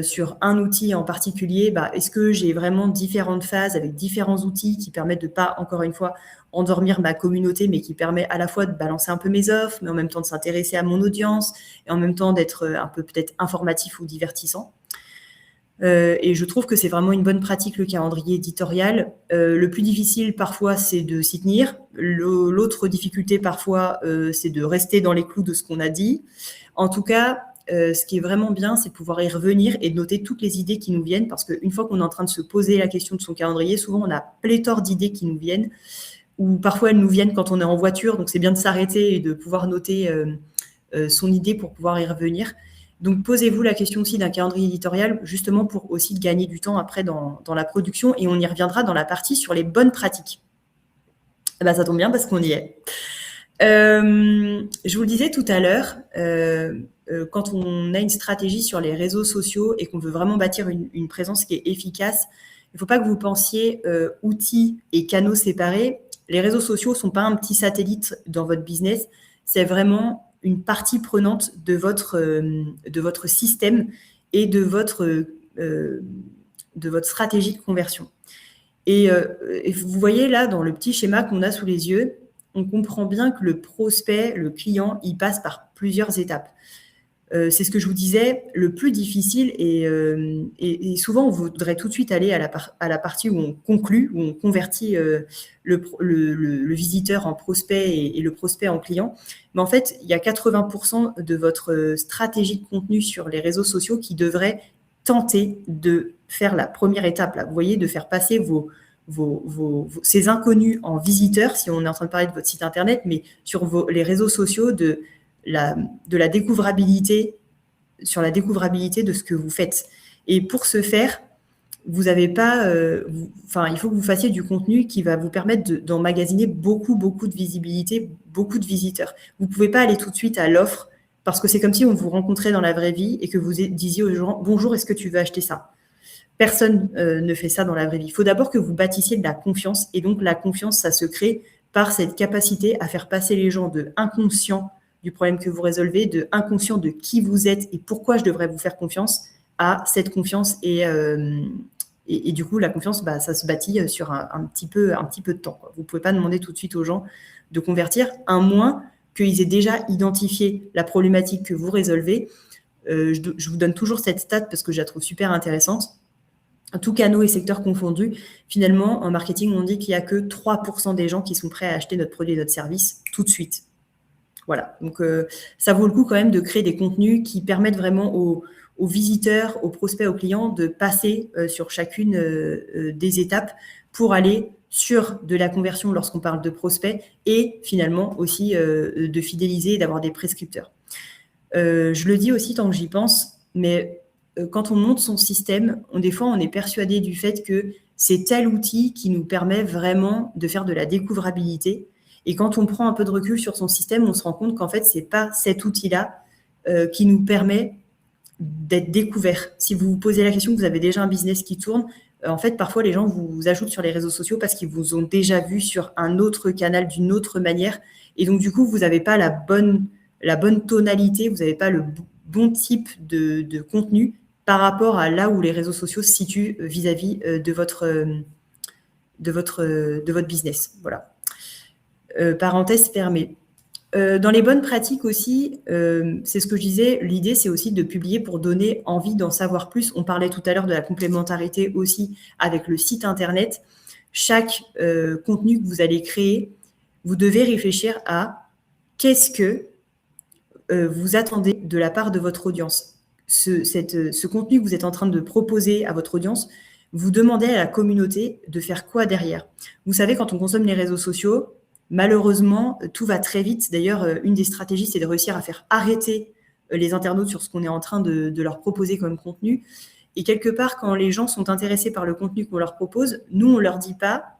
sur un outil en particulier, est-ce que j'ai vraiment différentes phases avec différents outils qui permettent de pas, encore une fois, endormir ma communauté, mais qui permet à la fois de balancer un peu mes offres, mais en même temps de s'intéresser à mon audience et en même temps d'être un peu peut-être informatif ou divertissant. Et je trouve que c'est vraiment une bonne pratique, le calendrier éditorial. Le plus difficile, parfois, c'est de s'y tenir. L'autre difficulté, parfois, c'est de rester dans les clous de ce qu'on a dit. En tout cas, ce qui est vraiment bien, c'est de pouvoir y revenir et de noter toutes les idées qui nous viennent, parce qu'une fois qu'on est en train de se poser la question de son calendrier, souvent, on a pléthore d'idées qui nous viennent, ou parfois, elles nous viennent quand on est en voiture. Donc, c'est bien de s'arrêter et de pouvoir noter son idée pour pouvoir y revenir. Donc, posez-vous la question aussi d'un calendrier éditorial, justement pour aussi gagner du temps après dans la production. Et on y reviendra dans la partie sur les bonnes pratiques. Ça tombe bien parce qu'on y est. Je vous le disais tout à l'heure, quand on a une stratégie sur les réseaux sociaux et qu'on veut vraiment bâtir une présence qui est efficace, il ne faut pas que vous pensiez outils et canaux séparés. Les réseaux sociaux ne sont pas un petit satellite dans votre business. C'est vraiment une partie prenante de votre système et de votre stratégie de conversion. Et vous voyez là, dans le petit schéma qu'on a sous les yeux, on comprend bien que le prospect, le client, il passe par plusieurs étapes. C'est ce que je vous disais, le plus difficile, et souvent on voudrait tout de suite aller à la partie où on conclut, où on convertit le visiteur en prospect et le prospect en client. Mais en fait, il y a 80% de votre stratégie de contenu sur les réseaux sociaux qui devrait tenter de faire la première étape, là. Vous voyez, de faire passer ces inconnus en visiteurs, si on est en train de parler de votre site internet, mais sur les réseaux sociaux, de la découvrabilité, sur la découvrabilité de ce que vous faites. Et pour ce faire, vous n'avez pas, il faut que vous fassiez du contenu qui va vous permettre d'emmagasiner beaucoup de visibilité, beaucoup de visiteurs. Vous ne pouvez pas aller tout de suite à l'offre parce que c'est comme si on vous rencontrait dans la vraie vie et que vous disiez aux gens « Bonjour, est-ce que tu veux acheter ça ?» Personne ne fait ça dans la vraie vie. Il faut d'abord que vous bâtissiez de la confiance. Et donc, la confiance, ça se crée par cette capacité à faire passer les gens de inconscient du problème que vous résolvez, de inconscient de qui vous êtes et pourquoi je devrais vous faire confiance, à cette confiance. Et du coup, la confiance, ça se bâtit sur un petit peu de temps, quoi. Vous ne pouvez pas demander tout de suite aux gens de convertir, à moins qu'ils aient déjà identifié la problématique que vous résolvez. Je vous donne toujours cette stat parce que je la trouve super intéressante. Tous canaux et secteurs confondus, finalement, en marketing, on dit qu'il n'y a que 3% des gens qui sont prêts à acheter notre produit et notre service tout de suite. Voilà, donc ça vaut le coup quand même de créer des contenus qui permettent vraiment aux visiteurs, aux prospects, aux clients de passer sur chacune des étapes pour aller sur de la conversion lorsqu'on parle de prospects et finalement aussi de fidéliser et d'avoir des prescripteurs. Je le dis aussi tant que j'y pense, mais quand on monte son système, des fois, on est persuadé du fait que c'est tel outil qui nous permet vraiment de faire de la découvrabilité. Et quand on prend un peu de recul sur son système, on se rend compte qu'en fait, c'est pas cet outil-là qui nous permet d'être découvert. Si vous vous posez la question que vous avez déjà un business qui tourne, en fait, parfois, les gens vous ajoutent sur les réseaux sociaux parce qu'ils vous ont déjà vu sur un autre canal d'une autre manière. Et donc, du coup, vous n'avez pas la bonne tonalité, vous n'avez pas le bon type de contenu par rapport à là où les réseaux sociaux se situent vis-à-vis de votre business. Voilà. Parenthèse fermée. Dans les bonnes pratiques aussi, c'est ce que je disais, l'idée c'est aussi de publier pour donner envie d'en savoir plus. On parlait tout à l'heure de la complémentarité aussi avec le site internet. Chaque contenu que vous allez créer, vous devez réfléchir à qu'est-ce que vous attendez de la part de votre audience. Ce contenu que vous êtes en train de proposer à votre audience, vous demandez à la communauté de faire quoi derrière. Vous savez, quand on consomme les réseaux sociaux, malheureusement, tout va très vite. D'ailleurs, une des stratégies, c'est de réussir à faire arrêter les internautes sur ce qu'on est en train de leur proposer comme contenu. Et quelque part, quand les gens sont intéressés par le contenu qu'on leur propose, nous, on ne leur dit pas,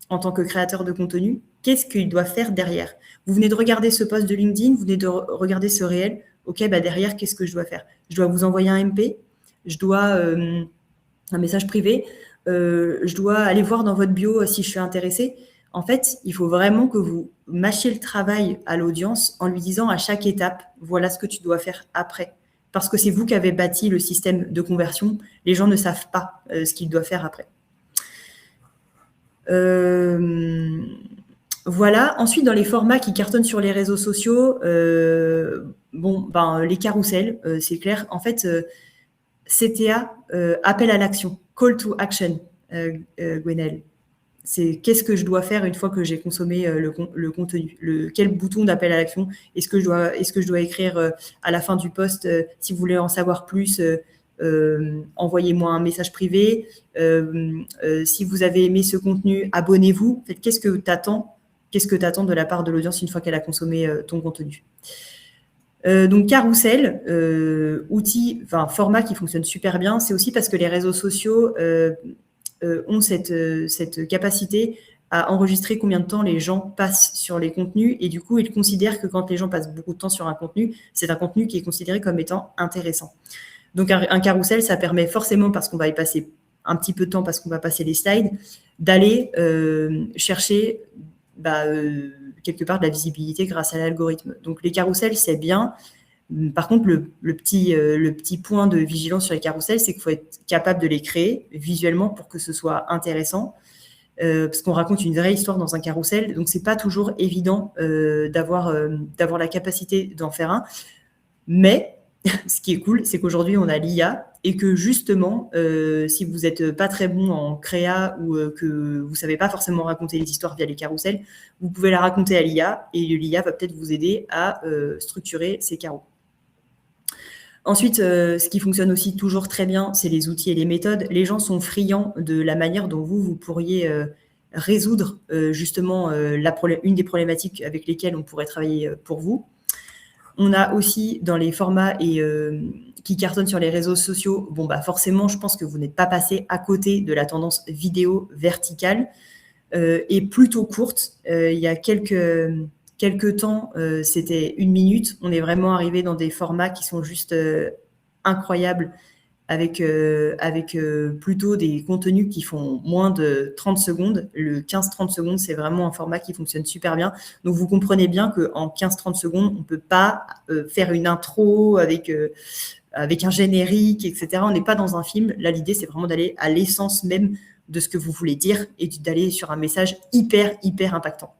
en tant que créateur de contenu, qu'est-ce qu'ils doivent faire derrière. Vous venez de regarder ce post de LinkedIn, vous venez de regarder ce réel. OK, bah derrière, qu'est-ce que je dois faire? Je dois vous envoyer un MP, je dois un message privé, je dois aller voir dans votre bio si je suis intéressée. En fait, il faut vraiment que vous mâchiez le travail à l'audience en lui disant à chaque étape, voilà ce que tu dois faire après. Parce que c'est vous qui avez bâti le système de conversion. Les gens ne savent pas ce qu'ils doivent faire après. Voilà. Ensuite, dans les formats qui cartonnent sur les réseaux sociaux, les carousels, c'est clair. En fait, CTA, appel à l'action, call to action, Gwenelle. C'est qu'est-ce que je dois faire une fois que j'ai consommé le contenu, quel bouton d'appel à l'action, est-ce que je dois écrire à la fin du post, si vous voulez en savoir plus, envoyez-moi un message privé, si vous avez aimé ce contenu, abonnez-vous. En fait, qu'est-ce que tu attends de la part de l'audience une fois qu'elle a consommé ton contenu. Donc carrousel, format qui fonctionne super bien, c'est aussi parce que les réseaux sociaux ont cette capacité à enregistrer combien de temps les gens passent sur les contenus, et du coup, ils considèrent que quand les gens passent beaucoup de temps sur un contenu, c'est un contenu qui est considéré comme étant intéressant. Donc, un carrousel, ça permet forcément, parce qu'on va y passer un petit peu de temps, parce qu'on va passer les slides, d'aller chercher quelque part de la visibilité grâce à l'algorithme. Donc, les carousels, c'est bien. Par contre, le petit point de vigilance sur les carousels, c'est qu'il faut être capable de les créer visuellement pour que ce soit intéressant, parce qu'on raconte une vraie histoire dans un carrousel, donc c'est pas toujours évident d'avoir la capacité d'en faire un. Mais ce qui est cool, c'est qu'aujourd'hui on a l'IA et que justement, si vous n'êtes pas très bon en créa ou que vous savez pas forcément raconter les histoires via les carousels, vous pouvez la raconter à l'IA et l'IA va peut-être vous aider à structurer ces carreaux. Ensuite, ce qui fonctionne aussi toujours très bien, c'est les outils et les méthodes. Les gens sont friands de la manière dont vous pourriez résoudre justement une des problématiques avec lesquelles on pourrait travailler pour vous. On a aussi dans les formats qui cartonnent sur les réseaux sociaux, forcément, je pense que vous n'êtes pas passé à côté de la tendance vidéo verticale et plutôt courte. Il y a quelques temps, c'était 1 minute. On est vraiment arrivé dans des formats qui sont juste incroyables avec plutôt des contenus qui font moins de 30 secondes. Le 15-30 secondes, c'est vraiment un format qui fonctionne super bien. Donc, vous comprenez bien qu'en 15-30 secondes, on ne peut pas faire une intro avec un générique, etc. On n'est pas dans un film. Là, l'idée, c'est vraiment d'aller à l'essence même de ce que vous voulez dire et d'aller sur un message hyper, hyper impactant.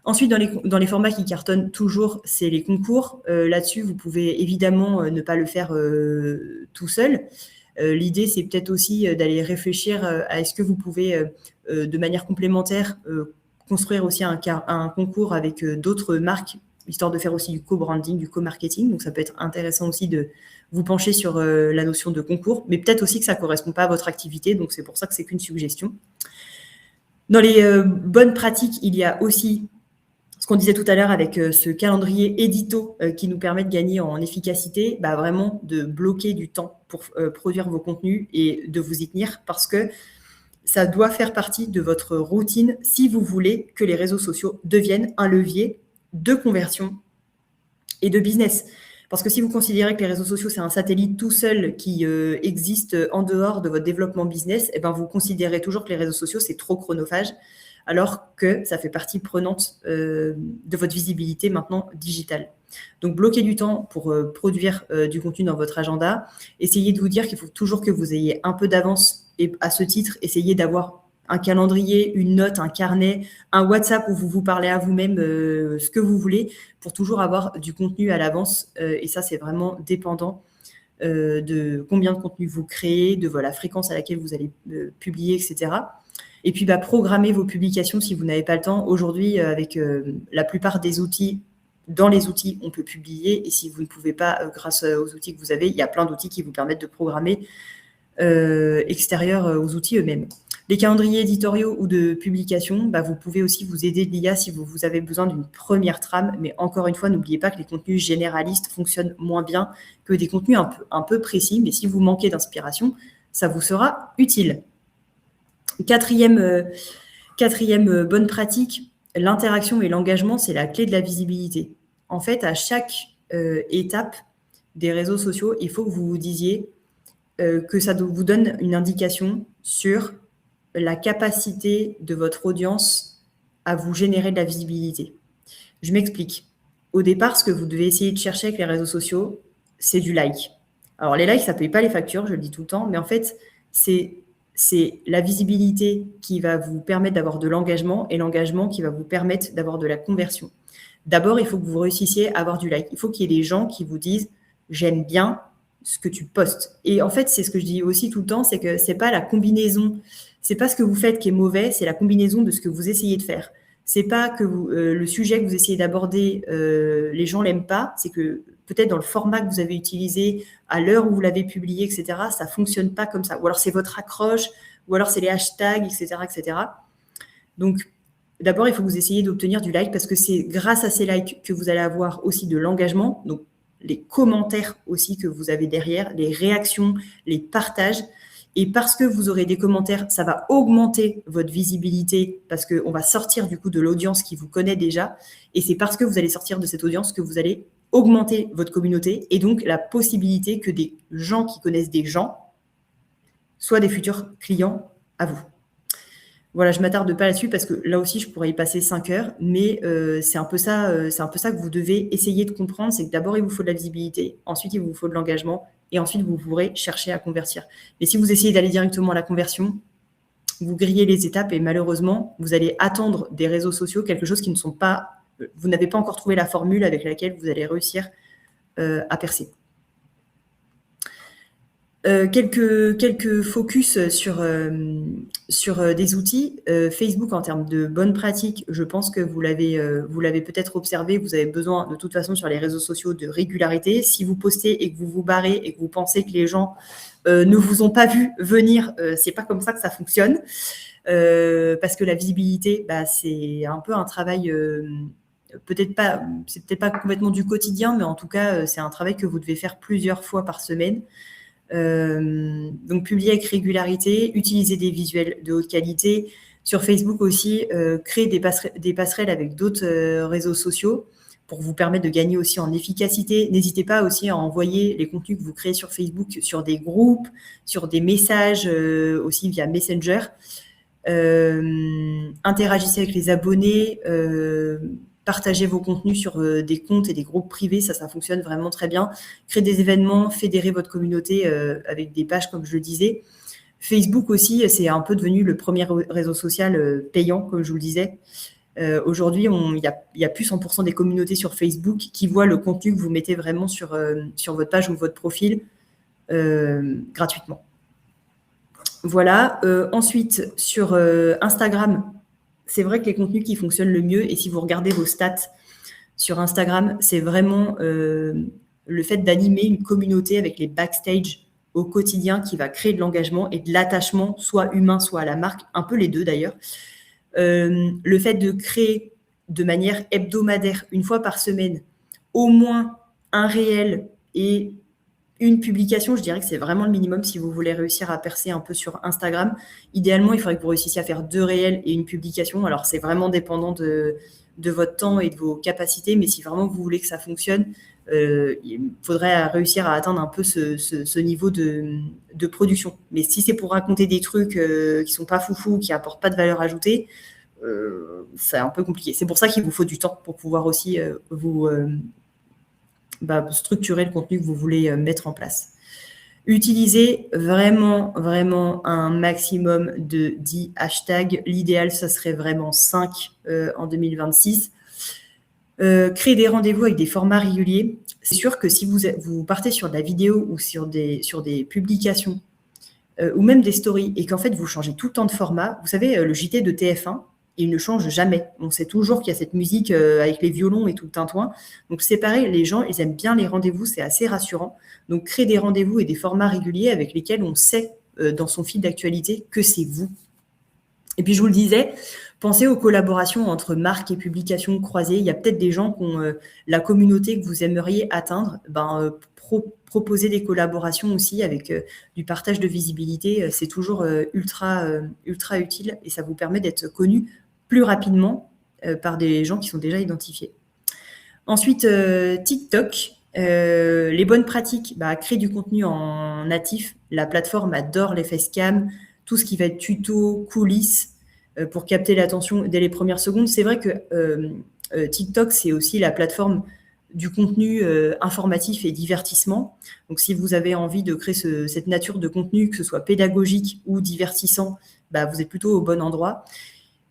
Ensuite, dans les formats qui cartonnent toujours, c'est les concours. Là-dessus, vous pouvez évidemment ne pas le faire tout seul. L'idée, c'est peut-être aussi d'aller réfléchir à est-ce que vous pouvez, de manière complémentaire, construire aussi un concours avec d'autres marques, histoire de faire aussi du co-branding, du co-marketing. Donc, ça peut être intéressant aussi de vous pencher sur la notion de concours, mais peut-être aussi que ça ne correspond pas à votre activité. Donc, c'est pour ça que c'est qu'une suggestion. Dans les bonnes pratiques, il y a aussi ce qu'on disait tout à l'heure avec ce calendrier édito qui nous permet de gagner en efficacité, vraiment de bloquer du temps pour produire vos contenus et de vous y tenir parce que ça doit faire partie de votre routine si vous voulez que les réseaux sociaux deviennent un levier de conversion et de business. Parce que si vous considérez que les réseaux sociaux, c'est un satellite tout seul qui existe en dehors de votre développement business, eh ben, vous considérez toujours que les réseaux sociaux, c'est trop chronophage, alors que ça fait partie prenante de votre visibilité maintenant digitale. Donc, bloquez du temps pour produire du contenu dans votre agenda. Essayez de vous dire qu'il faut toujours que vous ayez un peu d'avance. Et à ce titre, essayez d'avoir un calendrier, une note, un carnet, un WhatsApp où vous vous parlez à vous-même ce que vous voulez pour toujours avoir du contenu à l'avance. Et ça, c'est vraiment dépendant de combien de contenu vous créez, de la fréquence à laquelle vous allez publier, etc. Et puis, programmez vos publications si vous n'avez pas le temps. Aujourd'hui, avec la plupart des outils, dans les outils, on peut publier. Et si vous ne pouvez pas, grâce aux outils que vous avez, il y a plein d'outils qui vous permettent de programmer extérieurs aux outils eux-mêmes. Les calendriers éditoriaux ou de publication, vous pouvez aussi vous aider de l'IA si vous avez besoin d'une première trame. Mais encore une fois, n'oubliez pas que les contenus généralistes fonctionnent moins bien que des contenus un peu précis. Mais si vous manquez d'inspiration, ça vous sera utile. Quatrième bonne pratique, l'interaction et l'engagement, c'est la clé de la visibilité. En fait, à chaque étape des réseaux sociaux, il faut que vous vous disiez que ça vous donne une indication sur la capacité de votre audience à vous générer de la visibilité. Je m'explique. Au départ, ce que vous devez essayer de chercher avec les réseaux sociaux, c'est du like. Alors, les likes, ça ne paye pas les factures, je le dis tout le temps, mais en fait, c'est la visibilité qui va vous permettre d'avoir de l'engagement et l'engagement qui va vous permettre d'avoir de la conversion. D'abord, il faut que vous réussissiez à avoir du like. Il faut qu'il y ait des gens qui vous disent « j'aime bien ce que tu postes ». Et en fait, c'est ce que je dis aussi tout le temps, c'est que ce n'est pas la combinaison, c'est pas ce que vous faites qui est mauvais, c'est la combinaison de ce que vous essayez de faire. C'est pas que le sujet que vous essayez d'aborder, les gens l'aiment pas, c'est que peut-être dans le format que vous avez utilisé, à l'heure où vous l'avez publié, etc., ça fonctionne pas comme ça. Ou alors c'est votre accroche, ou alors c'est les hashtags, etc., etc. Donc, d'abord, il faut que vous essayiez d'obtenir du like parce que c'est grâce à ces likes que vous allez avoir aussi de l'engagement, donc les commentaires aussi que vous avez derrière, les réactions, les partages. Et parce que vous aurez des commentaires, ça va augmenter votre visibilité parce qu'on va sortir du coup de l'audience qui vous connaît déjà. Et c'est parce que vous allez sortir de cette audience que vous allez augmenter votre communauté et donc la possibilité que des gens qui connaissent des gens soient des futurs clients à vous. Voilà, je ne m'attarde pas là-dessus parce que là aussi, je pourrais y passer 5 heures, mais c'est un peu ça que vous devez essayer de comprendre, c'est que d'abord, il vous faut de la visibilité, ensuite, il vous faut de l'engagement, et ensuite, vous pourrez chercher à convertir. Mais si vous essayez d'aller directement à la conversion, vous grillez les étapes et malheureusement, vous allez attendre des réseaux sociaux quelque chose qui ne sont pas... Vous n'avez pas encore trouvé la formule avec laquelle vous allez réussir à percer. Quelques focus sur des outils. Facebook, en termes de bonnes pratiques, je pense que vous l'avez peut-être observé, vous avez besoin de toute façon sur les réseaux sociaux de régularité. Si vous postez et que vous vous barrez et que vous pensez que les gens ne vous ont pas vu venir, c'est pas comme ça que ça fonctionne. Parce que la visibilité, c'est un peu un travail... c'est peut-être pas complètement du quotidien, mais en tout cas, c'est un travail que vous devez faire plusieurs fois par semaine. Donc, publier avec régularité, utiliser des visuels de haute qualité. Sur Facebook aussi, créer des passerelles avec d'autres réseaux sociaux pour vous permettre de gagner aussi en efficacité. N'hésitez pas aussi à envoyer les contenus que vous créez sur Facebook sur des groupes, sur des messages aussi via Messenger. Interagissez avec les abonnés, partagez vos contenus sur des comptes et des groupes privés, ça fonctionne vraiment très bien. Créez des événements, fédérez votre communauté avec des pages, comme je le disais. Facebook aussi, c'est un peu devenu le premier réseau social payant, comme je vous le disais. Aujourd'hui, il y a plus 100% des communautés sur Facebook qui voient le contenu que vous mettez vraiment sur votre page ou votre profil gratuitement. Voilà. Ensuite, sur Instagram, c'est vrai que les contenus qui fonctionnent le mieux, et si vous regardez vos stats sur Instagram, c'est vraiment le fait d'animer une communauté avec les backstage au quotidien qui va créer de l'engagement et de l'attachement, soit humain, soit à la marque, un peu les deux d'ailleurs. Le fait de créer de manière hebdomadaire, une fois par semaine, au moins un réel et une publication, je dirais que c'est vraiment le minimum si vous voulez réussir à percer un peu sur Instagram. Idéalement, il faudrait que vous réussissiez à faire 2 réels et une publication. Alors, c'est vraiment dépendant de votre temps et de vos capacités, mais si vraiment vous voulez que ça fonctionne, il faudrait réussir à atteindre un peu ce niveau de production. Mais si c'est pour raconter des trucs qui sont pas foufou, qui apportent pas de valeur ajoutée, c'est un peu compliqué. C'est pour ça qu'il vous faut du temps pour pouvoir aussi vous structurer le contenu que vous voulez mettre en place. Utilisez vraiment, vraiment un maximum de 10 hashtags. L'idéal, ça serait vraiment 5 en 2026. Créer des rendez-vous avec des formats réguliers. C'est sûr que si vous partez sur de la vidéo ou sur des publications ou même des stories et qu'en fait, vous changez tout le temps de format, vous savez, le JT de TF1, il ne change jamais. On sait toujours qu'il y a cette musique avec les violons et tout le tintouin. Donc, c'est pareil, les gens, ils aiment bien les rendez-vous, c'est assez rassurant. Donc, créer des rendez-vous et des formats réguliers avec lesquels on sait dans son fil d'actualité que c'est vous. Et puis, je vous le disais, pensez aux collaborations entre marques et publications croisées. Il y a peut-être des gens qui ont la communauté que vous aimeriez atteindre. Proposer des collaborations aussi avec du partage de visibilité, c'est toujours ultra utile et ça vous permet d'être connu plus rapidement par des gens qui sont déjà identifiés. Ensuite, TikTok. Les bonnes pratiques, créer du contenu en natif. La plateforme adore les facecam, tout ce qui va être tuto, coulisses, pour capter l'attention dès les premières secondes. C'est vrai que TikTok, c'est aussi la plateforme du contenu informatif et divertissement. Donc, si vous avez envie de créer cette nature de contenu, que ce soit pédagogique ou divertissant, vous êtes plutôt au bon endroit.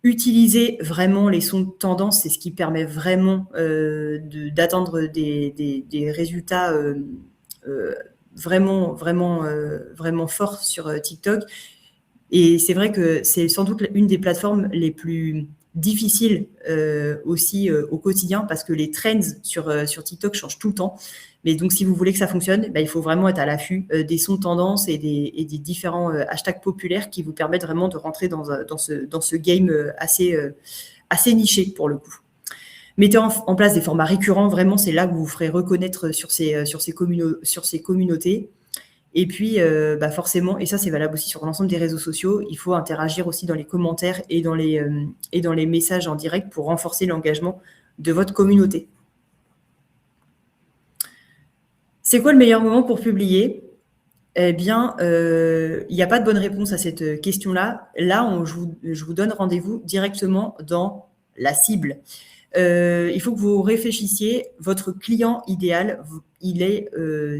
Utilisez vraiment les sons de tendance, c'est ce qui permet vraiment d'atteindre des résultats vraiment forts sur TikTok. Et c'est vrai que c'est sans doute une des plateformes les plus difficiles aussi au quotidien parce que les trends sur TikTok changent tout le temps. Mais donc, si vous voulez que ça fonctionne, il faut vraiment être à l'affût des sons de tendance et des différents hashtags populaires qui vous permettent vraiment de rentrer dans ce game assez niché pour le coup. Mettez en place des formats récurrents. Vraiment, c'est là que vous vous ferez reconnaître sur ces communautés. Et puis, forcément, et ça, c'est valable aussi sur l'ensemble des réseaux sociaux, il faut interagir aussi dans les commentaires et dans les messages en direct pour renforcer l'engagement de votre communauté. C'est quoi le meilleur moment pour publier ? Eh bien, il n'y a pas de bonne réponse à cette question-là. Là, je vous donne rendez-vous directement dans la cible. Il faut que vous réfléchissiez, votre client idéal, il est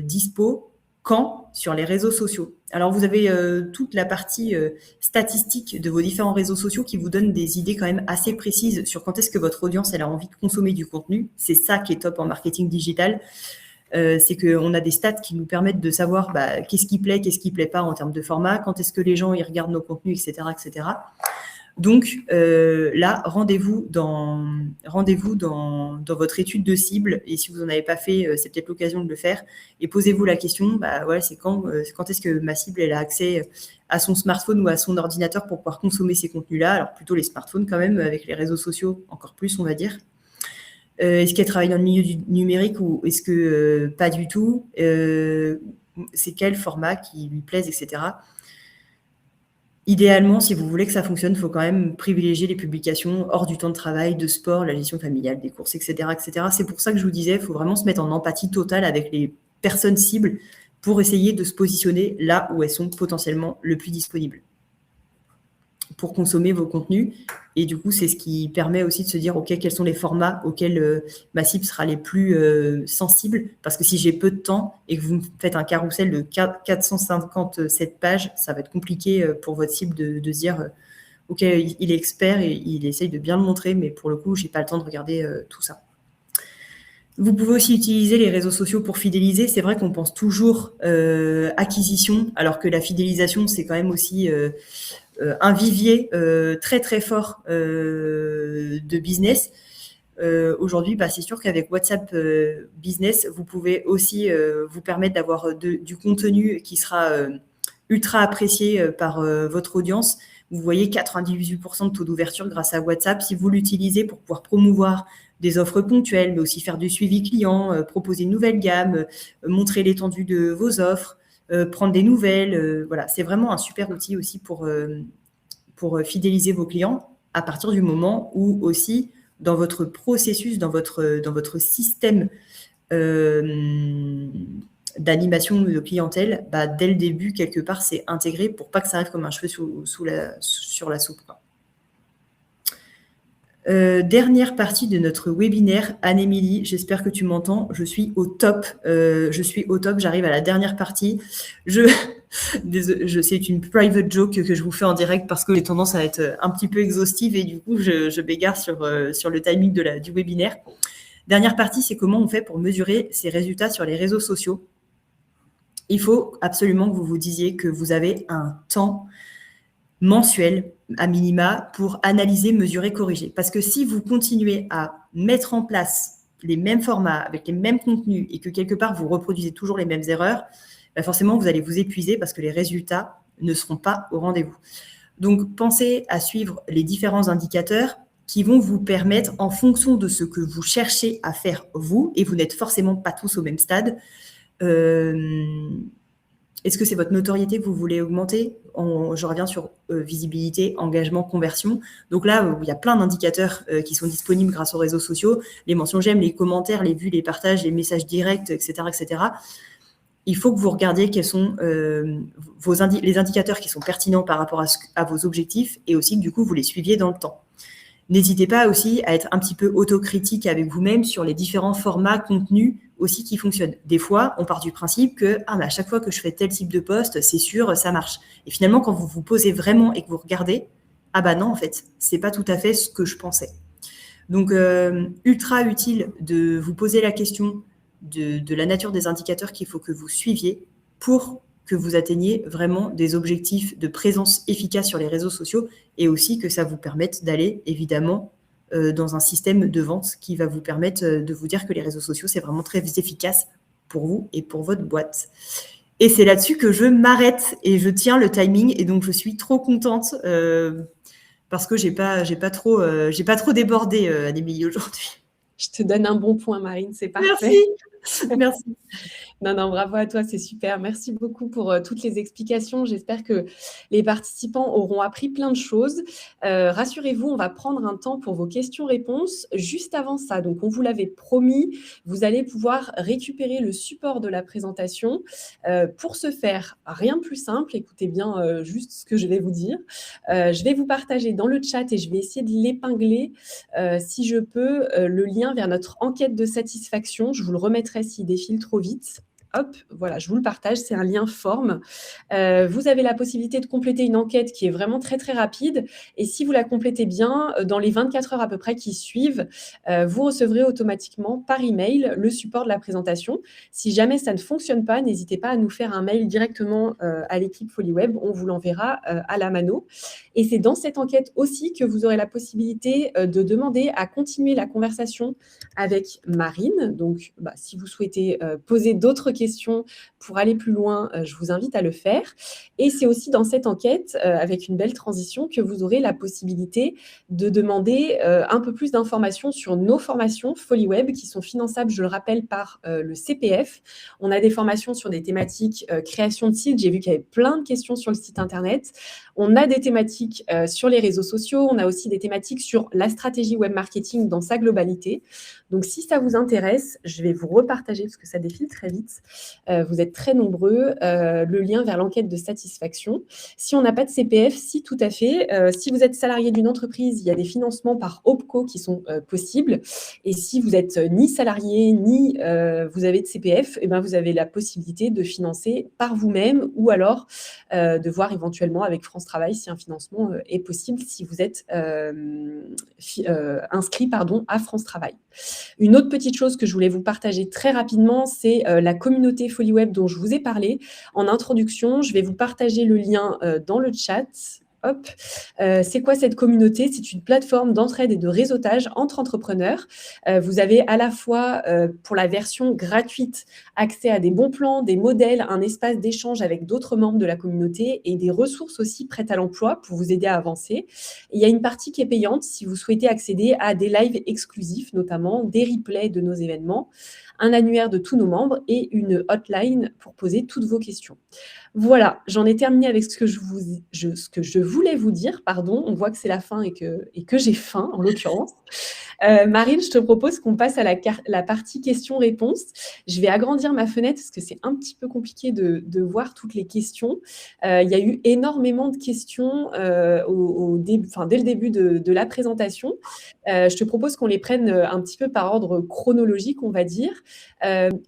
dispo quand sur les réseaux sociaux. Alors, vous avez toute la partie statistique de vos différents réseaux sociaux qui vous donne des idées quand même assez précises sur quand est-ce que votre audience elle a envie de consommer du contenu. C'est ça qui est top en marketing digital. C'est qu'on a des stats qui nous permettent de savoir qu'est-ce qui plaît pas en termes de format, quand est-ce que les gens ils regardent nos contenus, etc. Donc là, rendez-vous dans votre étude de cible et si vous n'en avez pas fait, c'est peut-être l'occasion de le faire et posez-vous la question, c'est quand est-ce que ma cible elle a accès à son smartphone ou à son ordinateur pour pouvoir consommer ces contenus-là. Alors plutôt les smartphones quand même, avec les réseaux sociaux encore plus on va dire. Est-ce qu'elle travaille dans le milieu du numérique ou est-ce que pas du tout c'est quel format qui lui plaise, etc. Idéalement, si vous voulez que ça fonctionne, il faut quand même privilégier les publications hors du temps de travail, de sport, la gestion familiale, des courses, etc. C'est pour ça que je vous disais, il faut vraiment se mettre en empathie totale avec les personnes cibles pour essayer de se positionner là où elles sont potentiellement le plus disponibles pour consommer vos contenus. Et du coup, c'est ce qui permet aussi de se dire, OK, quels sont les formats auxquels ma cible sera les plus sensibles. Parce que si j'ai peu de temps et que vous me faites un carrousel de 457 pages, ça va être compliqué pour votre cible de se dire, OK, il est expert et il essaye de bien le montrer, mais pour le coup, je n'ai pas le temps de regarder tout ça. Vous pouvez aussi utiliser les réseaux sociaux pour fidéliser. C'est vrai qu'on pense toujours acquisition, alors que la fidélisation, c'est quand même aussi un vivier très très fort de business. Aujourd'hui, c'est sûr qu'avec WhatsApp Business, vous pouvez aussi vous permettre d'avoir du contenu qui sera ultra apprécié par votre audience. Vous voyez 98% de taux d'ouverture grâce à WhatsApp. Si vous l'utilisez pour pouvoir promouvoir des offres ponctuelles, mais aussi faire du suivi client, proposer une nouvelle gamme, montrer l'étendue de vos offres, prendre des nouvelles. Voilà, c'est vraiment un super outil aussi pour fidéliser vos clients à partir du moment où aussi dans votre processus, dans votre système d'animation de clientèle, dès le début, quelque part, c'est intégré pour pas que ça arrive comme un cheveu sur la soupe, quoi. Dernière partie de notre webinaire. Anne-Émilie, j'espère que tu m'entends. Je suis au top. J'arrive à la dernière partie. C'est une private joke que je vous fais en direct parce que j'ai tendance à être un petit peu exhaustive et du coup, je m'égare sur le timing du webinaire. Dernière partie, c'est comment on fait pour mesurer ces résultats sur les réseaux sociaux. Il faut absolument que vous vous disiez que vous avez un temps mensuel à minima pour analyser, mesurer, corriger. Parce que si vous continuez à mettre en place les mêmes formats avec les mêmes contenus et que quelque part vous reproduisez toujours les mêmes erreurs, forcément vous allez vous épuiser parce que les résultats ne seront pas au rendez-vous. Donc pensez à suivre les différents indicateurs qui vont vous permettre, en fonction de ce que vous cherchez à faire vous, et vous n'êtes forcément pas tous au même stade, est-ce que c'est votre notoriété que vous voulez augmenter? Je reviens sur visibilité, engagement, conversion. Donc là, il y a plein d'indicateurs qui sont disponibles grâce aux réseaux sociaux, les mentions j'aime, les commentaires, les vues, les partages, les messages directs, etc. etc. Il faut que vous regardiez quels sont les indicateurs qui sont pertinents par rapport à vos objectifs et aussi que du coup, vous les suiviez dans le temps. N'hésitez pas aussi à être un petit peu autocritique avec vous-même sur les différents formats, contenus aussi qui fonctionnent. Des fois, on part du principe que mais à chaque fois que je fais tel type de post, c'est sûr, ça marche. Et finalement, quand vous vous posez vraiment et que vous regardez, non, en fait, c'est pas tout à fait ce que je pensais. Donc, ultra utile de vous poser la question de la nature des indicateurs qu'il faut que vous suiviez pour que vous atteigniez vraiment des objectifs de présence efficace sur les réseaux sociaux et aussi que ça vous permette d'aller, évidemment, dans un système de vente qui va vous permettre de vous dire que les réseaux sociaux, c'est vraiment très efficace pour vous et pour votre boîte. Et c'est là-dessus que je m'arrête et je tiens le timing et donc je suis trop contente parce que j'ai pas trop débordé, Anne-Émilie, aujourd'hui. Je te donne un bon point, Marine, c'est parfait. Merci. Non, bravo à toi, c'est super. Merci beaucoup pour toutes les explications. J'espère que les participants auront appris plein de choses. Rassurez-vous, on va prendre un temps pour vos questions-réponses. Juste avant ça, donc on vous l'avait promis, vous allez pouvoir récupérer le support de la présentation. Pour ce faire, rien de plus simple, écoutez bien juste ce que je vais vous dire. Je vais vous partager dans le chat et je vais essayer de l'épingler, si je peux, le lien vers notre enquête de satisfaction. Je vous le remettrai s'il défile trop vite. Hop, voilà, je vous le partage, c'est un lien forme. Vous avez la possibilité de compléter une enquête qui est vraiment très, très rapide. Et si vous la complétez bien, dans les 24 heures à peu près qui suivent, vous recevrez automatiquement par email le support de la présentation. Si jamais ça ne fonctionne pas, n'hésitez pas à nous faire un mail directement à l'équipe FoliWeb. On vous l'enverra à la mano. Et c'est dans cette enquête aussi que vous aurez la possibilité de demander à continuer la conversation avec Marine. Donc, si vous souhaitez poser d'autres questions pour aller plus loin, je vous invite à le faire. Et c'est aussi dans cette enquête, avec une belle transition, que vous aurez la possibilité de demander un peu plus d'informations sur nos formations FoliWeb qui sont finançables, je le rappelle, par le CPF. On a des formations sur des thématiques création de site. J'ai vu qu'il y avait plein de questions sur le site internet. On a des thématiques sur les réseaux sociaux. On a aussi des thématiques sur la stratégie web marketing dans sa globalité. Donc, si ça vous intéresse, je vais vous repartager parce que ça défile très vite. Vous êtes très nombreux. Le lien vers l'enquête de satisfaction. Si on n'a pas de CPF, si tout à fait. Si vous êtes salarié d'une entreprise, il y a des financements par OPCO qui sont possibles. Et si vous n'êtes ni salarié, ni vous avez de CPF, vous avez la possibilité de financer par vous-même ou alors de voir éventuellement avec France Travail si un financement est possible si vous êtes inscrit à France Travail. Une autre petite chose que je voulais vous partager très rapidement, c'est la communauté FoliWeb dont je vous ai parlé. En introduction, je vais vous partager le lien dans le chat. hop. C'est quoi cette communauté? C'est une plateforme d'entraide et de réseautage entre entrepreneurs. Vous avez à la fois, pour la version gratuite, accès à des bons plans, des modèles, un espace d'échange avec d'autres membres de la communauté et des ressources aussi prêtes à l'emploi pour vous aider à avancer. Et il y a une partie qui est payante si vous souhaitez accéder à des lives exclusifs, notamment des replays de nos événements, un annuaire de tous nos membres et une hotline pour poser toutes vos questions. Voilà, j'en ai terminé avec ce que je voulais vous dire. Pardon, on voit que c'est la fin et que j'ai faim, en l'occurrence. Marine, je te propose qu'on passe à la partie questions-réponses. Je vais agrandir ma fenêtre parce que c'est un petit peu compliqué de voir toutes les questions. Il y a eu énormément de questions dès le début de la présentation. Je te propose qu'on les prenne un petit peu par ordre chronologique, on va dire.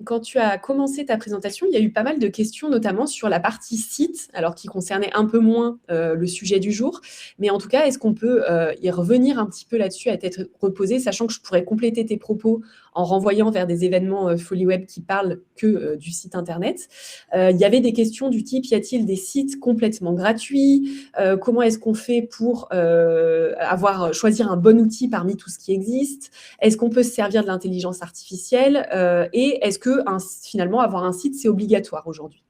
Quand tu as commencé ta présentation, il y a eu pas mal de questions, notamment sur la partie site, alors qui concernait un peu moins le sujet du jour. Mais en tout cas, est-ce qu'on peut y revenir un petit peu là-dessus à tête reposée, sachant que je pourrais compléter tes propos en renvoyant vers des événements FollyWeb qui parlent que du site internet. Il y avait des questions du type, y a-t-il des sites complètement gratuits? Comment est-ce qu'on fait pour choisir un bon outil parmi tout ce qui existe? Est-ce qu'on peut se servir de l'intelligence artificielle? Et est-ce que finalement avoir un site, c'est obligatoire aujourd'hui?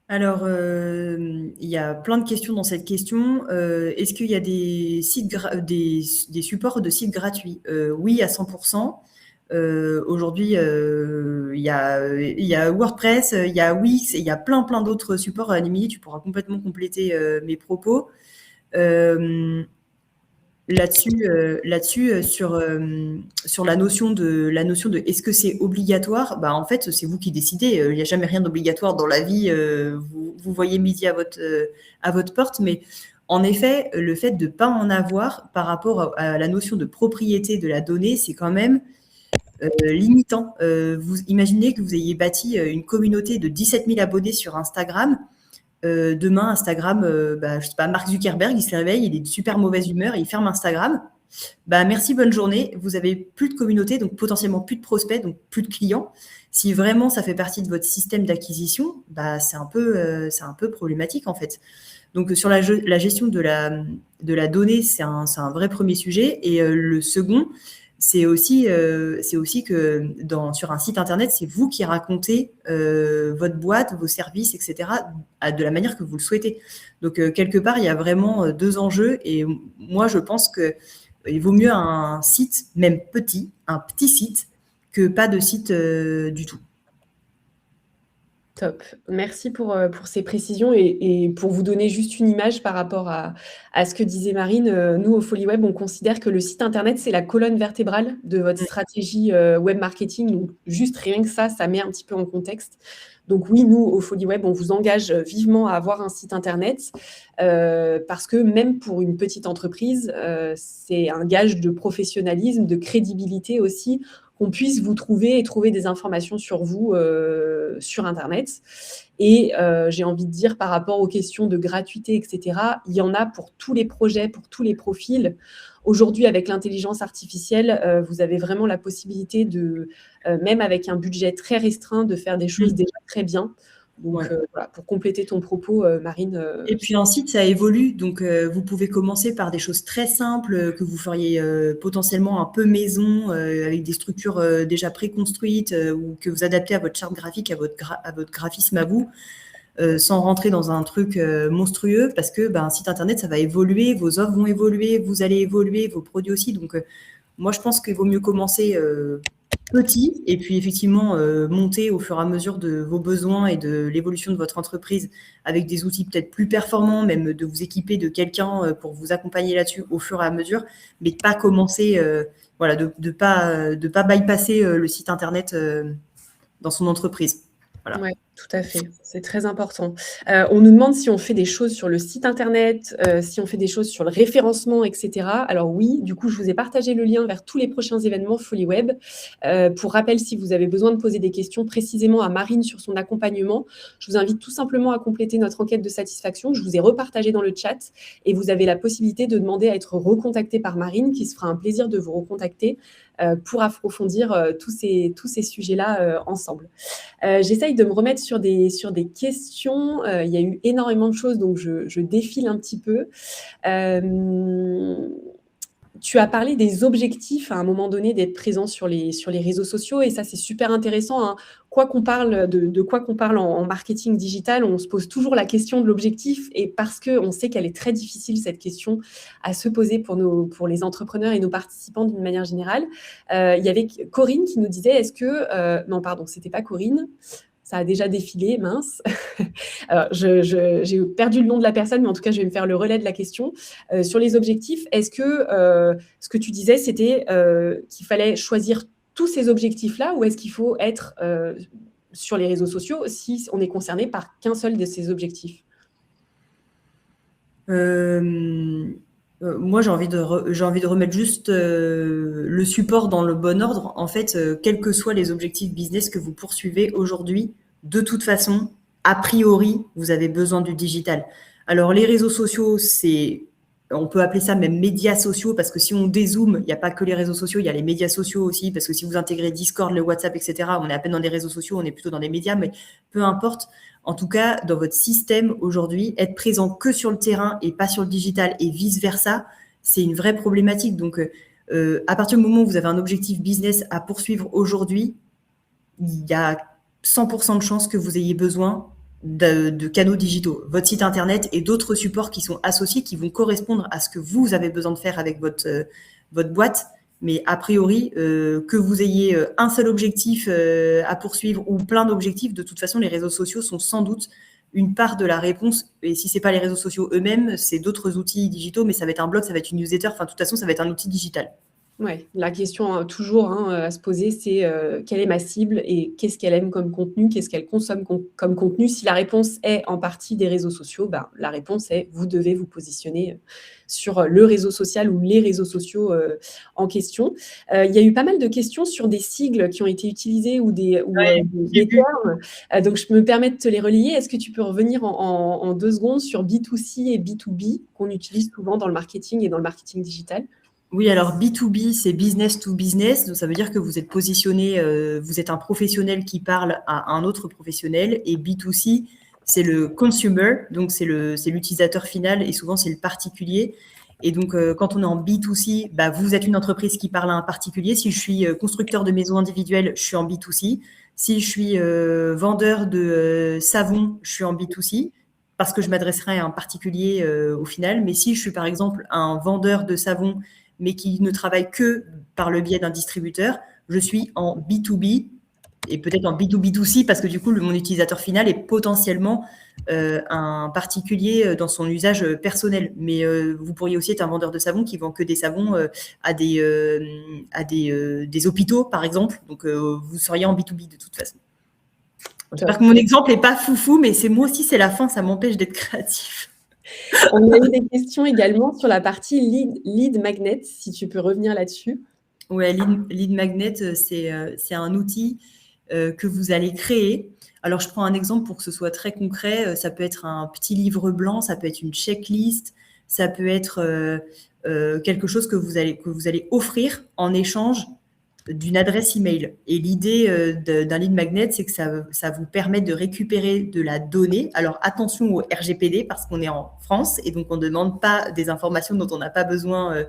Alors, il y a plein de questions dans cette question. Est-ce qu'il y a des supports de sites gratuits? Oui, à 100%. Aujourd'hui, il y a WordPress, il y a Wix, et il y a plein d'autres supports. Émilie, tu pourras complètement compléter mes propos. Là-dessus, sur la notion de est-ce que c'est obligatoire? En fait, c'est vous qui décidez. Il n'y a jamais rien d'obligatoire dans la vie. Vous voyez midi à votre porte, mais en effet, le fait de ne pas en avoir par rapport à la notion de propriété de la donnée, c'est quand même limitant. Vous imaginez que vous ayez bâti une communauté de 17 000 abonnés sur Instagram. Demain, Instagram, je sais pas, Mark Zuckerberg, il se réveille, il est de super mauvaise humeur, il ferme Instagram. Merci, bonne journée. Vous avez plus de communauté, donc potentiellement plus de prospects, donc plus de clients. Si vraiment ça fait partie de votre système d'acquisition, c'est un peu problématique en fait. Donc sur la gestion de la donnée, c'est un vrai premier sujet. Et le second, c'est aussi que sur un site internet, c'est vous qui racontez votre boîte, vos services, etc., de la manière que vous le souhaitez. Donc, quelque part, il y a vraiment deux enjeux. Et moi, je pense qu'il vaut mieux un site, même un petit site, que pas de site du tout. Top. Merci pour ces précisions et pour vous donner juste une image par rapport à ce que disait Marine. Nous, au FollyWeb, on considère que le site internet, c'est la colonne vertébrale de votre stratégie web marketing. Donc, juste rien que ça met un petit peu en contexte. Donc oui, nous, au FollyWeb, on vous engage vivement à avoir un site internet parce que même pour une petite entreprise, c'est un gage de professionnalisme, de crédibilité aussi, qu'on puisse vous trouver et trouver des informations sur vous sur Internet. Et j'ai envie de dire, par rapport aux questions de gratuité, etc., il y en a pour tous les projets, pour tous les profils. Aujourd'hui, avec l'intelligence artificielle, vous avez vraiment la possibilité de, même avec un budget très restreint, de faire des choses déjà très bien. Donc, voilà, pour compléter ton propos, Marine. Et puis ensuite, ça évolue. Donc, vous pouvez commencer par des choses très simples que vous feriez potentiellement un peu maison, avec des structures déjà préconstruites ou que vous adaptez à votre charte graphique, à votre graphisme à vous, sans rentrer dans un truc monstrueux, parce que un site internet, ça va évoluer, vos offres vont évoluer, vous allez évoluer, vos produits aussi. Donc, moi, je pense qu'il vaut mieux commencer petit et puis effectivement monter au fur et à mesure de vos besoins et de l'évolution de votre entreprise avec des outils peut-être plus performants, même de vous équiper de quelqu'un pour vous accompagner là-dessus au fur et à mesure, mais de pas commencer, de pas bypasser le site internet dans son entreprise. Voilà. Ouais, tout à fait. C'est très important. On nous demande si on fait des choses sur le site internet, si on fait des choses sur le référencement, etc. Alors oui, du coup, je vous ai partagé le lien vers tous les prochains événements FollyWeb. Pour rappel, si vous avez besoin de poser des questions précisément à Marine sur son accompagnement, je vous invite tout simplement à compléter notre enquête de satisfaction que je vous ai repartagée dans le chat et vous avez la possibilité de demander à être recontacté par Marine, qui se fera un plaisir de vous recontacter pour approfondir tous ces sujets-là ensemble. J'essaye de me remettre sur des questions. Il y a eu énormément de choses, donc je défile un petit peu. Tu as parlé des objectifs à un moment donné d'être présent sur les réseaux sociaux, et ça, c'est super intéressant, hein. Quoi qu'on parle de quoi qu'on parle en marketing digital, on se pose toujours la question de l'objectif, et parce qu'on sait qu'elle est très difficile, cette question, à se poser pour les entrepreneurs et nos participants d'une manière générale. Il y avait Corinne qui nous disait, non, pardon, c'était pas Corinne. Ça a déjà défilé, mince. Alors, j'ai perdu le nom de la personne, mais en tout cas, je vais me faire le relais de la question. Sur les objectifs, est-ce que ce que tu disais, c'était qu'il fallait choisir tous ces objectifs-là, ou est-ce qu'il faut être sur les réseaux sociaux si on est concerné par qu'un seul de ces objectifs? Moi, j'ai envie de remettre juste le support dans le bon ordre. En fait, quels que soient les objectifs business que vous poursuivez aujourd'hui, de toute façon, a priori, vous avez besoin du digital. Alors, les réseaux sociaux, on peut appeler ça même médias sociaux, parce que si on dézoome, il n'y a pas que les réseaux sociaux, il y a les médias sociaux aussi, parce que si vous intégrez Discord, le WhatsApp, etc., on est à peine dans les réseaux sociaux, on est plutôt dans les médias, mais peu importe. En tout cas, dans votre système aujourd'hui, être présent que sur le terrain et pas sur le digital et vice-versa, c'est une vraie problématique. Donc, à partir du moment où vous avez un objectif business à poursuivre aujourd'hui, il y a 100% de chances que vous ayez besoin de canaux digitaux, votre site internet et d'autres supports qui sont associés, qui vont correspondre à ce que vous avez besoin de faire avec votre boîte. Mais a priori, que vous ayez un seul objectif à poursuivre ou plein d'objectifs, de toute façon, les réseaux sociaux sont sans doute une part de la réponse. Et si ce n'est pas les réseaux sociaux eux-mêmes, c'est d'autres outils digitaux, mais ça va être un blog, ça va être une newsletter, enfin, de toute façon, ça va être un outil digital. Ouais, la question toujours à se poser, c'est quelle est ma cible et qu'est-ce qu'elle aime comme contenu, qu'est-ce qu'elle consomme comme contenu. Si la réponse est en partie des réseaux sociaux, la réponse est vous devez vous positionner sur le réseau social ou les réseaux sociaux en question. Il y a eu pas mal de questions sur des sigles qui ont été utilisés ou des termes. Donc, je me permets de te les relayer. Est-ce que tu peux revenir en 2 secondes sur B2C et B2B qu'on utilise souvent dans le marketing et dans le marketing digital? Oui, alors B2B, c'est business to business. Donc, ça veut dire que vous êtes positionné, vous êtes un professionnel qui parle à un autre professionnel. Et B2C, c'est le consumer, donc c'est l'utilisateur final et souvent c'est le particulier. Et donc, quand on est en B2C, vous êtes une entreprise qui parle à un particulier. Si je suis constructeur de maisons individuelles, je suis en B2C. Si je suis vendeur de savon, je suis en B2C parce que je m'adresserai à un particulier au final. Mais si je suis par exemple un vendeur de savon mais qui ne travaille que par le biais d'un distributeur, je suis en B2B et peut-être en B2B2C parce que du coup, mon utilisateur final est potentiellement un particulier dans son usage personnel. Mais vous pourriez aussi être un vendeur de savon qui vend que des savons à des hôpitaux, par exemple. Donc, vous seriez en B2B de toute façon. J'espère que mon exemple n'est pas foufou, mais moi aussi, c'est la fin, ça m'empêche d'être créatif. On a eu des questions également sur la partie lead magnet, si tu peux revenir là-dessus. Ouais, lead magnet, c'est un outil que vous allez créer. Alors, je prends un exemple pour que ce soit très concret. Ça peut être un petit livre blanc, ça peut être une checklist, ça peut être quelque chose que vous allez offrir en échange d'une adresse email. Et l'idée d'un lead magnet, c'est que ça vous permet de récupérer de la donnée. Alors, attention au RGPD parce qu'on est en France et donc on ne demande pas des informations dont on n'a pas besoin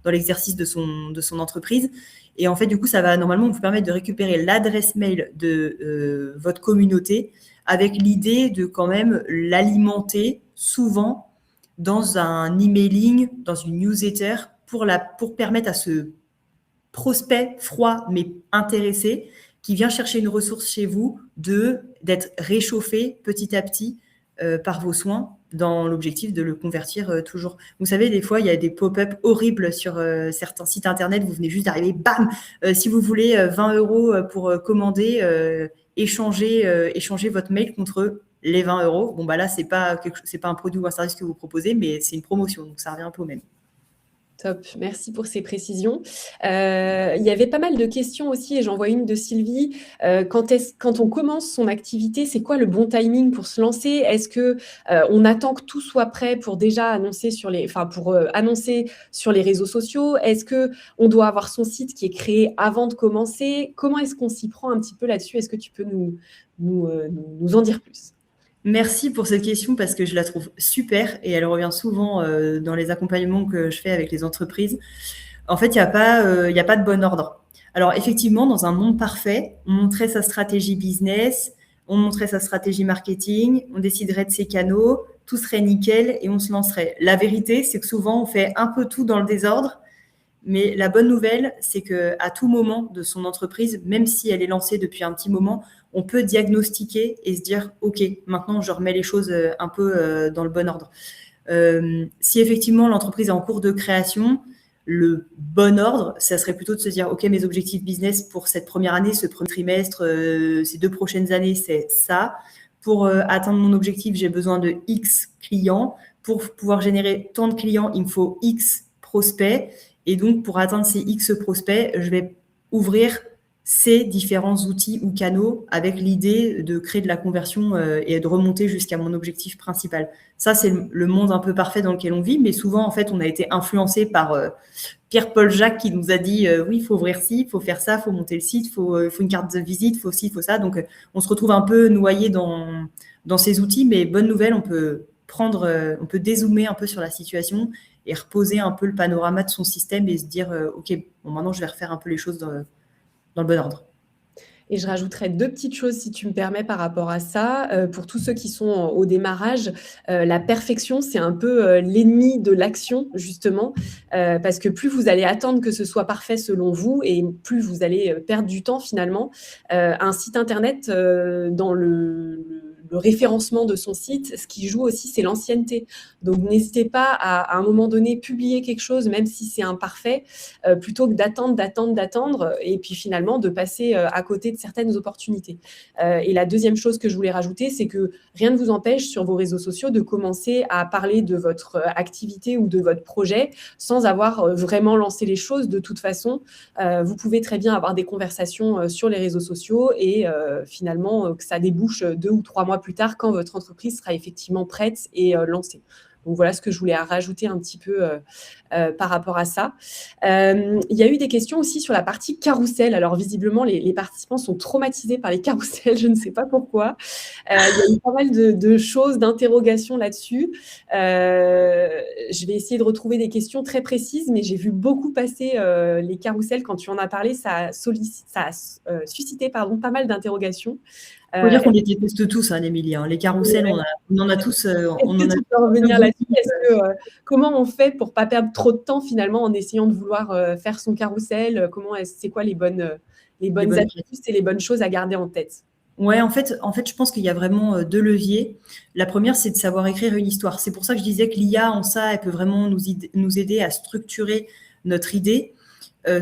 dans l'exercice de son entreprise. Et en fait, du coup, ça va normalement vous permettre de récupérer l'adresse mail de votre communauté avec l'idée de quand même l'alimenter souvent dans un emailing, dans une newsletter pour permettre à ce prospect froid mais intéressé qui vient chercher une ressource chez vous d'être réchauffé petit à petit par vos soins dans l'objectif de le convertir toujours. Vous savez, des fois, il y a des pop-up horribles sur certains sites internet. Vous venez juste d'arriver, bam, si vous voulez 20 € pour commander, échanger votre mail contre les 20 €. Bon, là, c'est pas un produit ou un service que vous proposez, mais c'est une promotion, donc ça revient un peu au même. Top, merci pour ces précisions. Il y avait pas mal de questions aussi, et j'en vois une de Sylvie. Quand on commence son activité, c'est quoi le bon timing pour se lancer? Est-ce que on attend que tout soit prêt pour déjà annoncer annoncer sur les réseaux sociaux? Est-ce que on doit avoir son site qui est créé avant de commencer? Comment est-ce qu'on s'y prend un petit peu là-dessus? Est-ce que tu peux nous en dire plus? Merci pour cette question parce que je la trouve super et elle revient souvent dans les accompagnements que je fais avec les entreprises. En fait, il y a pas de bon ordre. Alors, effectivement, dans un monde parfait, on montrait sa stratégie business, on montrait sa stratégie marketing, on déciderait de ses canaux, tout serait nickel et on se lancerait. La vérité, c'est que souvent, on fait un peu tout dans le désordre. Mais la bonne nouvelle, c'est qu'à tout moment de son entreprise, même si elle est lancée depuis un petit moment, on peut diagnostiquer et se dire, OK, maintenant, je remets les choses un peu dans le bon ordre. Si effectivement, l'entreprise est en cours de création, le bon ordre, ça serait plutôt de se dire, OK, mes objectifs business pour cette première année, ce premier trimestre, ces 2 prochaines années, c'est ça. Pour atteindre mon objectif, j'ai besoin de X clients. Pour pouvoir générer tant de clients, il me faut X prospects. Et donc, pour atteindre ces X prospects, je vais ouvrir ces différents outils ou canaux avec l'idée de créer de la conversion et de remonter jusqu'à mon objectif principal. Ça, c'est le monde un peu parfait dans lequel on vit, mais souvent, en fait, on a été influencé par Pierre-Paul Jacques qui nous a dit oui, il faut ouvrir ci, il faut faire ça, il faut monter le site, il faut une carte de visite, il faut ci, il faut ça. Donc, on se retrouve un peu noyé dans ces outils, mais bonne nouvelle, on peut dézoomer un peu sur la situation et reposer un peu le panorama de son système et se dire OK, bon, maintenant, je vais refaire un peu les choses dans le bon ordre. Et je rajouterais 2 petites choses, si tu me permets, par rapport à ça. Pour tous ceux qui sont au démarrage, la perfection, c'est un peu l'ennemi de l'action, justement, parce que plus vous allez attendre que ce soit parfait selon vous et plus vous allez perdre du temps, finalement. Un site internet, dans le référencement de son site, ce qui joue aussi, c'est l'ancienneté. Donc, n'hésitez pas à un moment donné, publier quelque chose, même si c'est imparfait, plutôt que d'attendre, et puis finalement de passer à côté de certaines opportunités. Et la deuxième chose que je voulais rajouter, c'est que rien ne vous empêche sur vos réseaux sociaux de commencer à parler de votre activité ou de votre projet sans avoir vraiment lancé les choses. De toute façon, vous pouvez très bien avoir des conversations sur les réseaux sociaux et finalement que ça débouche 2 ou 3 mois plus tard quand votre entreprise sera effectivement prête et lancée. Donc, voilà ce que je voulais rajouter un petit peu par rapport à ça. Il y a eu des questions aussi sur la partie carrousel. Alors, visiblement, les participants sont traumatisés par les carousels. Je ne sais pas pourquoi. Il y a eu pas mal de choses, d'interrogations là-dessus. Je vais essayer de retrouver des questions très précises, mais j'ai vu beaucoup passer les carousels. Quand tu en as parlé, ça a suscité pas mal d'interrogations. Il faut dire qu'on les déteste tous, hein, Émilie. Les carousels, on en a tous. Est-ce que tu peux revenir là-dessus? Comment on fait pour ne pas perdre trop de temps finalement en essayant de vouloir faire son carrousel? C'est quoi les bonnes astuces et les bonnes choses à garder en tête? Ouais, en fait, je pense qu'il y a vraiment 2 leviers. La première, c'est de savoir écrire une histoire. C'est pour ça que je disais que l'IA, en ça, elle peut vraiment nous aider à structurer notre idée.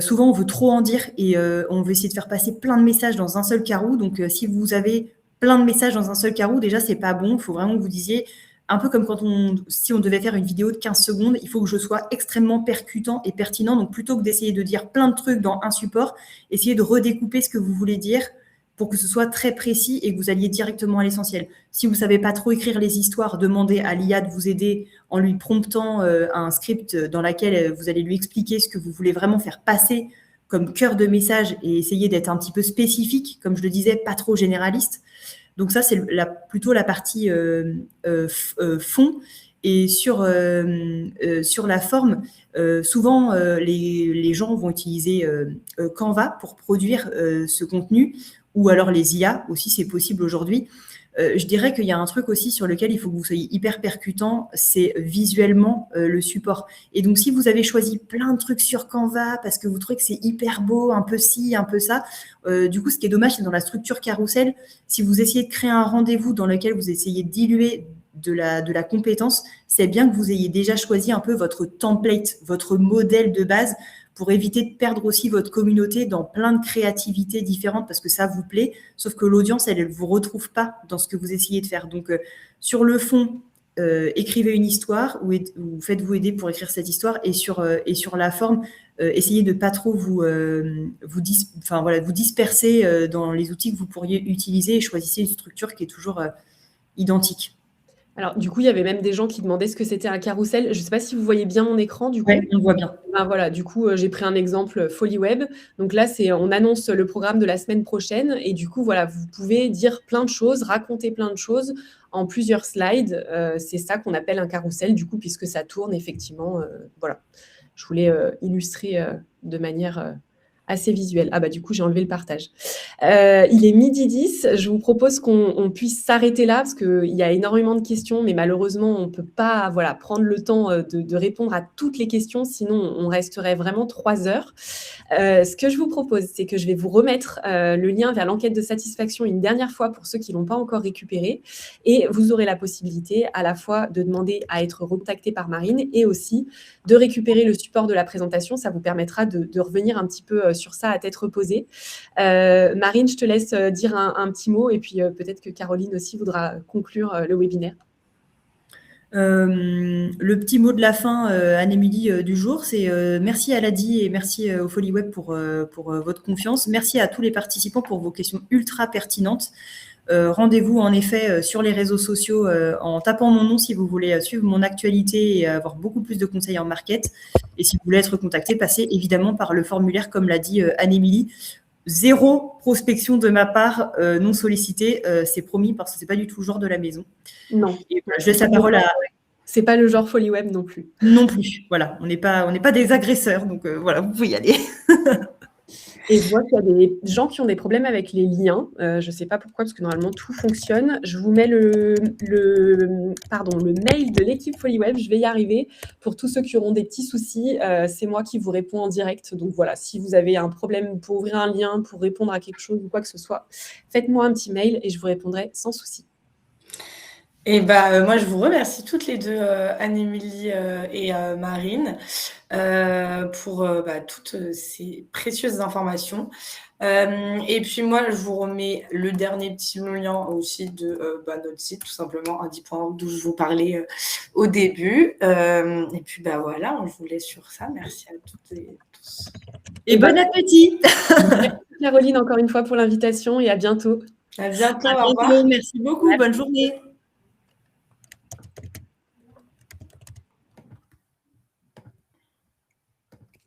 Souvent, on veut trop en dire et on veut essayer de faire passer plein de messages dans un seul carreau. Donc, si vous avez plein de messages dans un seul carreau, déjà, c'est pas bon. Il faut vraiment que vous disiez, un peu comme si on devait faire une vidéo de 15 secondes, il faut que je sois extrêmement percutant et pertinent. Donc, plutôt que d'essayer de dire plein de trucs dans un support, essayez de redécouper ce que vous voulez dire pour que ce soit très précis et que vous alliez directement à l'essentiel. Si vous ne savez pas trop écrire les histoires, demandez à l'IA de vous aider en lui promptant un script dans lequel vous allez lui expliquer ce que vous voulez vraiment faire passer comme cœur de message et essayer d'être un petit peu spécifique, comme je le disais, pas trop généraliste. Donc ça, c'est plutôt la partie fond. Et sur la forme, souvent, les gens vont utiliser Canva pour produire ce contenu, ou alors les IA aussi, c'est possible aujourd'hui. Je dirais qu'il y a un truc aussi sur lequel il faut que vous soyez hyper percutant, c'est visuellement le support. Et donc, si vous avez choisi plein de trucs sur Canva parce que vous trouvez que c'est hyper beau, un peu ci, un peu ça, du coup, ce qui est dommage, c'est dans la structure carrousel, si vous essayez de créer un rendez-vous dans lequel vous essayez de diluer de la compétence, c'est bien que vous ayez déjà choisi un peu votre template, votre modèle de base pour éviter de perdre aussi votre communauté dans plein de créativités différentes parce que ça vous plaît, sauf que l'audience, elle ne vous retrouve pas dans ce que vous essayez de faire. Donc, sur le fond, écrivez une histoire ou faites-vous aider pour écrire cette histoire, et sur la forme, essayez de pas trop vous disperser dans les outils que vous pourriez utiliser, et choisissez une structure qui est toujours identique. Alors, du coup, il y avait même des gens qui demandaient ce que c'était un carrousel. Je ne sais pas si vous voyez bien mon écran, du coup. Oui, on voit bien. Ben voilà, du coup, j'ai pris un exemple FollyWeb. Donc là, on annonce le programme de la semaine prochaine. Et du coup, voilà, vous pouvez dire plein de choses, raconter plein de choses en plusieurs slides. C'est ça qu'on appelle un carrousel, du coup, puisque ça tourne effectivement. Voilà, je voulais illustrer de manière assez visuelle. Ah bah du coup, j'ai enlevé le partage. Il est 12h10. Je vous propose qu'on puisse s'arrêter là parce qu'il y a énormément de questions, mais malheureusement, on ne peut pas prendre le temps de répondre à toutes les questions, sinon on resterait vraiment 3 heures. Ce que je vous propose, c'est que je vais vous remettre le lien vers l'enquête de satisfaction une dernière fois pour ceux qui ne l'ont pas encore récupéré, et vous aurez la possibilité à la fois de demander à être recontacté par Marine et aussi de récupérer le support de la présentation. Ça vous permettra de revenir un petit peu sur ça à tête reposée. Marine, je te laisse dire un petit mot, et puis peut-être que Caroline aussi voudra conclure le webinaire. Le petit mot de la fin, Anne-Émilie, du jour, c'est merci à Ladi et merci au FollyWeb pour votre confiance. Merci à tous les participants pour vos questions ultra pertinentes. Rendez-vous en effet sur les réseaux sociaux en tapant mon nom si vous voulez suivre mon actualité et avoir beaucoup plus de conseils en market. Et si vous voulez être contacté, passez évidemment par le formulaire, comme l'a dit Anne-Émilie. 0 prospection de ma part non sollicitée, c'est promis, parce que c'est pas du tout le genre de la maison. Non. Et je laisse la parole à... C'est pas le genre FollyWeb non plus. Non plus, voilà. On n'est pas des agresseurs, donc voilà, vous pouvez y aller. Et je vois qu'il y a des gens qui ont des problèmes avec les liens. Je ne sais pas pourquoi, parce que normalement, tout fonctionne. Je vous mets le mail de l'équipe FollyWeb. Je vais y arriver. Pour tous ceux qui auront des petits soucis, c'est moi qui vous réponds en direct. Donc voilà, si vous avez un problème pour ouvrir un lien, pour répondre à quelque chose ou quoi que ce soit, faites-moi un petit mail et je vous répondrai sans souci. Et moi, je vous remercie toutes les deux, Anne-Émilie et Marine, pour toutes ces précieuses informations. Et puis moi, je vous remets le dernier petit lien aussi de notre site, tout simplement, Indi.org, d'où je vous parlais au début. Et puis voilà, je vous laisse sur ça. Merci à toutes et tous. Et bon appétit. Merci Caroline, encore une fois, pour l'invitation, et à bientôt. À bientôt, au revoir. Merci beaucoup, bonne journée.